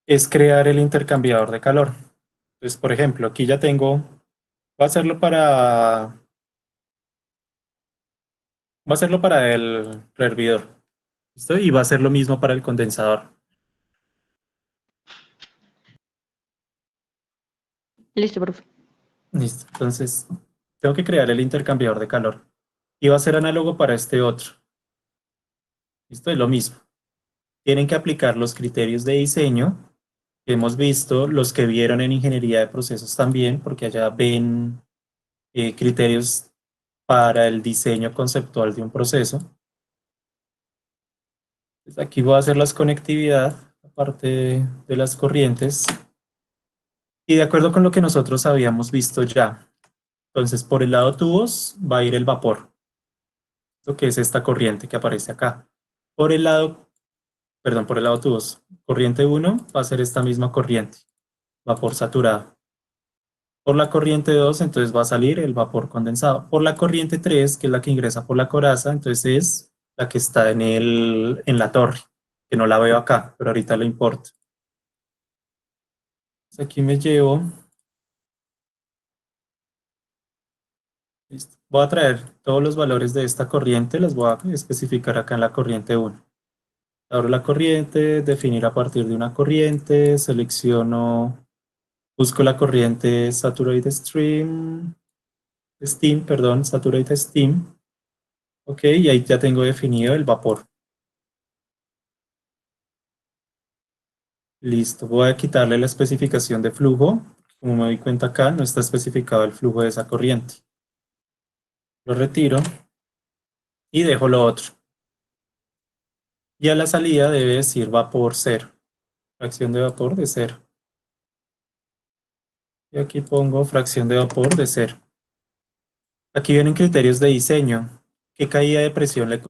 es crear el intercambiador de calor. Entonces, por ejemplo, aquí ya tengo, voy a hacerlo para el hervidor. ¿Listo? Y va a ser lo mismo para el condensador. Listo, profe. Listo. Entonces, tengo que crear el intercambiador de calor. Y va a ser análogo para este otro. ¿Listo? Es lo mismo. Tienen que aplicar los criterios de diseño que hemos visto, los que vieron en ingeniería de procesos también, porque allá ven criterios para el diseño conceptual de un proceso. Entonces, aquí voy a hacer las conectividad, aparte de las corrientes, y de acuerdo con lo que nosotros habíamos visto ya. Entonces, por el lado tubos va a ir el vapor, lo que es esta corriente que aparece acá. Por el lado, perdón, por el lado tubos, corriente 1 va a ser esta misma corriente, vapor saturado. Por la corriente 2, entonces va a salir el vapor condensado. Por la corriente 3, que es la que ingresa por la coraza, entonces es la que está en la torre, que no la veo acá, pero ahorita lo importo. Entonces aquí me llevo. Listo. Voy a traer todos los valores de esta corriente, los voy a especificar acá en la corriente 1. Abro la corriente, definir a partir de una corriente, selecciono, busco la corriente Saturate Steam, perdón, Saturate Steam. Ok, y ahí ya tengo definido el vapor. Listo, voy a quitarle la especificación de flujo. Como me doy cuenta acá, no está especificado el flujo de esa corriente. Lo retiro y dejo lo otro. Y a la salida debe decir vapor cero, fracción de vapor de cero. Y aquí pongo fracción de vapor de cero. Aquí vienen criterios de diseño. ¿Qué caída de presión le nos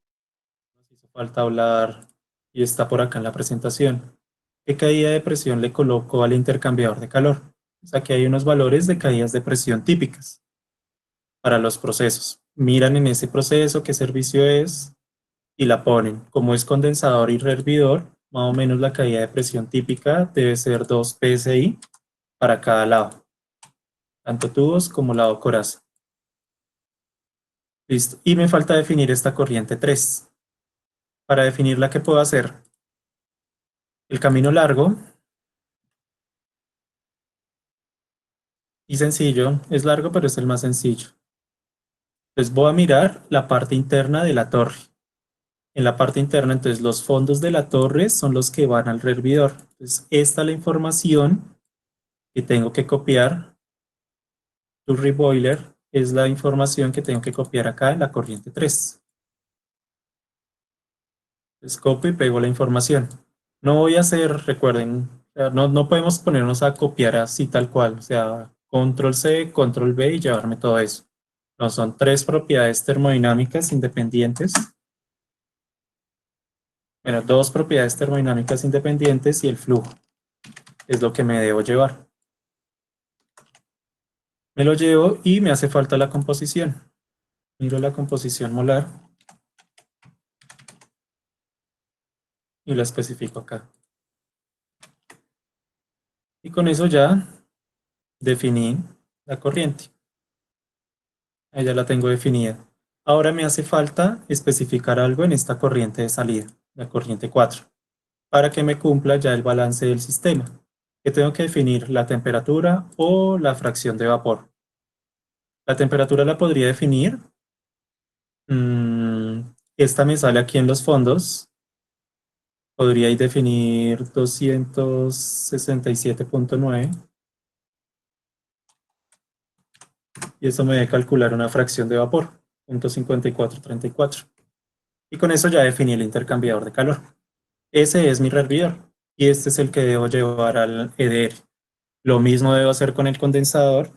hizo falta hablar? Y está por acá en la presentación. ¿Qué caída de presión le coloco al intercambiador de calor? Pues aquí hay unos valores de caídas de presión típicas para los procesos. Miran en ese proceso qué servicio es y la ponen. Como es condensador y rehervidor, más o menos la caída de presión típica debe ser 2 psi para cada lado, tanto tubos como lado coraza. Listo. Y me falta definir esta corriente 3. Para definirla, ¿qué puedo hacer? El camino largo y sencillo, es largo pero es el más sencillo. Entonces voy a mirar la parte interna de la torre. En la parte interna, entonces los fondos de la torre son los que van al rehervidor. Entonces esta es la información que tengo que copiar. Tu reboiler es la información que tengo que copiar acá en la corriente 3. Entonces copio y pego la información. No voy a hacer, recuerden, no podemos ponernos a copiar así tal cual, o sea, control C, control V y llevarme todo eso. No, son 3 propiedades termodinámicas independientes. Bueno, 2 propiedades termodinámicas independientes y el flujo es lo que me debo llevar. Me lo llevo y me hace falta la composición. Miro la composición molar y la especifico acá. Y con eso ya definí la corriente. Ahí ya la tengo definida. Ahora me hace falta especificar algo en esta corriente de salida, la corriente 4, para que me cumpla ya el balance del sistema. Que tengo que definir la temperatura o la fracción de vapor. La temperatura la podría definir. Esta me sale aquí en los fondos. Podría definir 267.9 y eso me debe calcular una fracción de vapor, 0.5434. Y con eso ya definí el intercambiador de calor. Ese es mi hervidor y este es el que debo llevar al EDR. Lo mismo debo hacer con el condensador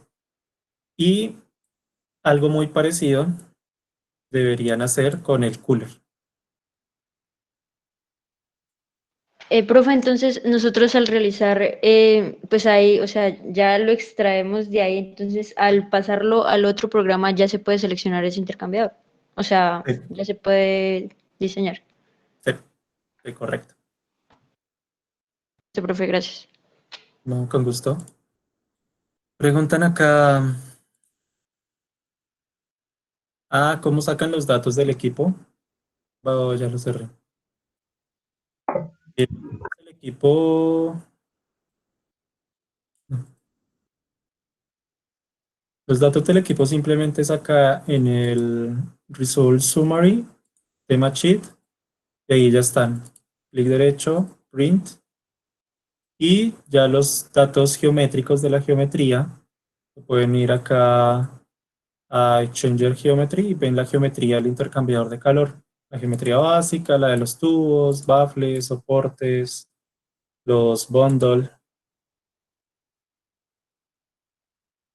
y algo muy parecido deberían hacer con el cooler. Profe, entonces nosotros al realizar, pues ahí, o sea, ya lo extraemos de ahí, entonces al pasarlo al otro programa ya se puede seleccionar ese intercambiador, o sea, Sí, ya se puede diseñar. sí, sí, correcto. Sí, profe, gracias. No, con gusto. Preguntan acá, ¿cómo sacan los datos del equipo? Oh, ya lo cerré. El equipo, los datos del equipo simplemente saca en el Result Summary, tema sheet, y ahí ya están. Clic derecho, print, y ya los datos geométricos de la geometría, pueden ir acá a Exchanger Geometry y ven la geometría del intercambiador de calor. La geometría básica, la de los tubos, baffles, soportes, los bundle.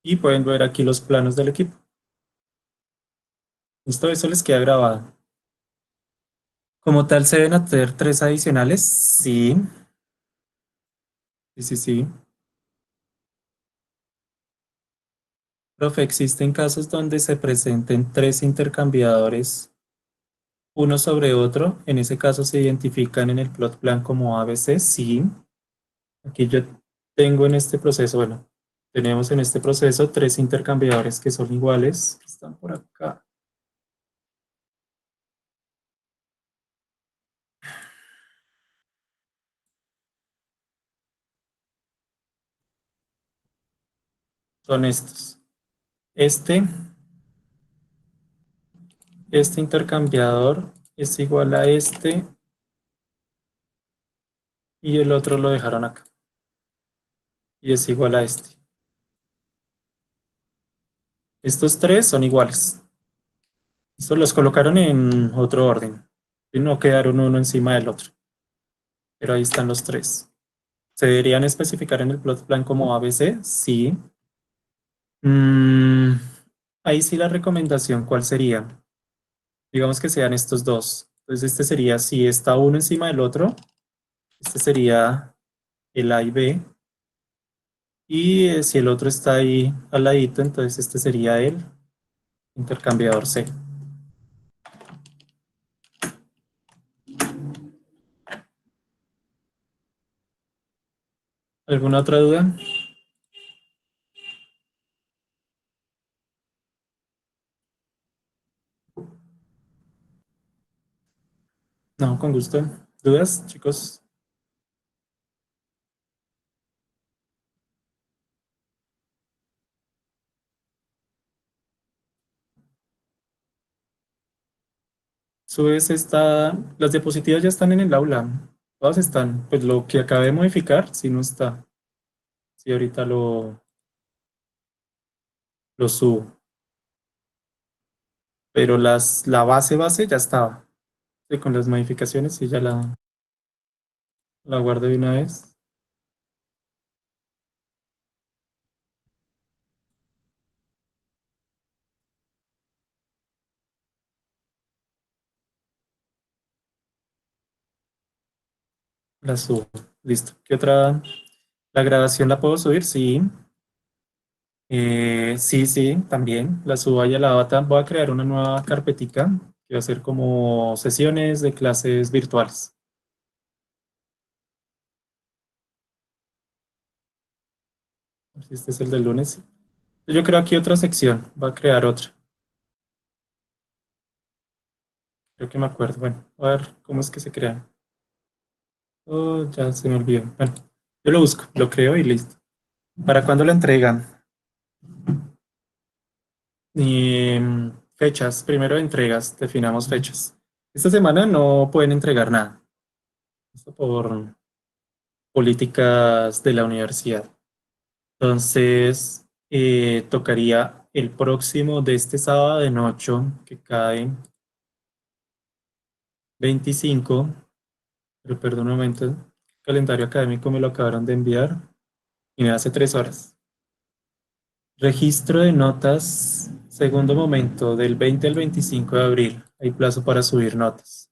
Y pueden ver aquí los planos del equipo. Esto eso les queda grabado. Como tal, se deben hacer 3 adicionales. Sí, sí, sí, sí. Profe, existen casos donde se presenten 3 intercambiadores uno sobre otro. En ese caso se identifican en el plot plan como ABC. Sí. Aquí yo tengo en este proceso, bueno, tenemos en este proceso 3 intercambiadores que son iguales, que están por acá. son estos. Este intercambiador es igual a este y el otro lo dejaron acá. Y es igual a este. Estos tres son iguales. Estos los colocaron en otro orden. Y no quedaron uno encima del otro. Pero ahí están los tres. ¿Se deberían especificar en el plot plan como ABC? Sí. Mm, ahí sí la recomendación, ¿cuál sería? Digamos que sean estos dos. Entonces este sería, si está uno encima del otro, este sería el A y B. Y si el otro está ahí al ladito, entonces este sería el intercambiador C. ¿Alguna otra duda? No, con gusto. ¿Dudas, chicos? Subes esta, las diapositivas ya están en el aula. Todas están. Pues lo que acabé de modificar, si no está. Si ahorita lo subo. Pero la base ya estaba. Sí, con las modificaciones sí ya la guardo de una vez. La subo. Listo. ¿Qué otra? ¿La grabación la puedo subir? Sí. Sí, también. La subo ahí a la bata. Voy a crear una nueva carpetica que va a ser como sesiones de clases virtuales. A ver si este es el del lunes. Yo creo aquí otra sección. Va a crear otra. Creo que me acuerdo. Bueno, a ver cómo es que se crea. Oh, ya se me olvidó. Bueno, yo lo busco, lo creo y listo. ¿Para cuándo lo entregan? Y, fechas, primero entregas, definamos fechas. Esta semana no pueden entregar nada. Esto por políticas de la universidad. Entonces, tocaría el próximo de este sábado de noche, que cae 25, pero perdón un momento, el calendario académico me lo acabaron de enviar y me hace 3 horas. Registro de notas, segundo momento, del 20 al 25 de abril. Hay plazo para subir notas.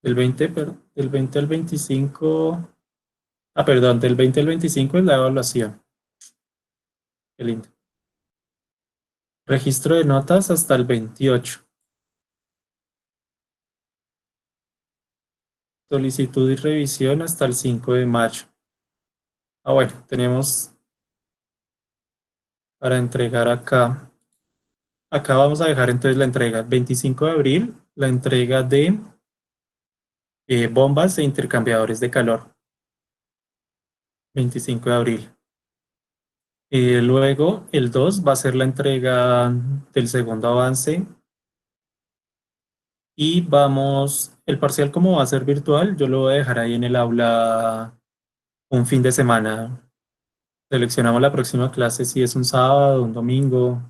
Del 20 al 25. Ah, perdón, del 20 al 25 es la evaluación. Qué lindo. Registro de notas hasta el 28. Solicitud y revisión hasta el 5 de mayo. Ah, bueno, tenemos para entregar acá. Acá vamos a dejar entonces la entrega. 25 de abril, la entrega de bombas e intercambiadores de calor. 25 de abril. Luego, el 2 va a ser la entrega del segundo avance. Y vamos, el parcial como va a ser virtual, yo lo voy a dejar ahí en el aula un fin de semana. Seleccionamos la próxima clase si es un sábado, un domingo.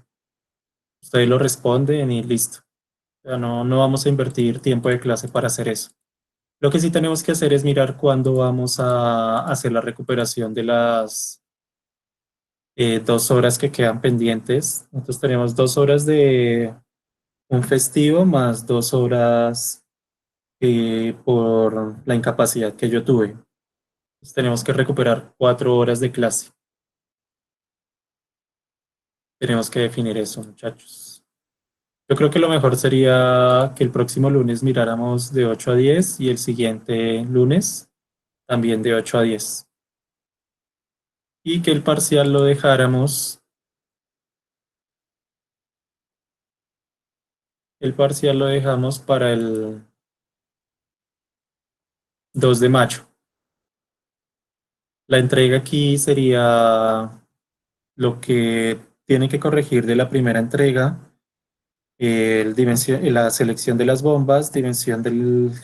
Ustedes lo responden y listo. O sea, no vamos a invertir tiempo de clase para hacer eso. Lo que sí tenemos que hacer es mirar cuándo vamos a hacer la recuperación de las 2 horas que quedan pendientes. Nosotros tenemos 2 horas de un festivo más 2 horas por la incapacidad que yo tuve. Entonces, tenemos que recuperar 4 horas de clase. Tenemos que definir eso, muchachos. Yo creo que lo mejor sería que el próximo lunes miráramos de 8 a 10 y el siguiente lunes también de 8 a 10. Y que el parcial lo dejáramos. El parcial lo dejamos para el 2 de mayo. La entrega aquí sería lo que tiene que corregir de la primera entrega, la selección de las bombas, dimensión de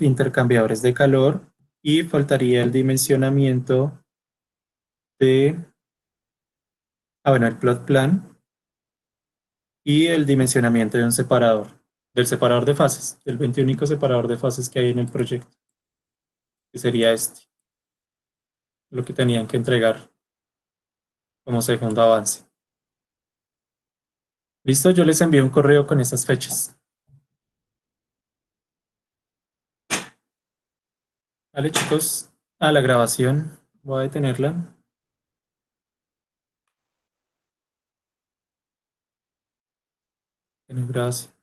intercambiadores de calor y faltaría el dimensionamiento de, bueno, el plot plan y el dimensionamiento de un separador, del separador de fases, el 21 separador de fases que hay en el proyecto, que sería lo que tenían que entregar como segundo avance. Listo, yo les envío un correo con esas fechas. Vale, chicos, a la grabación, voy a detenerla. Gracias.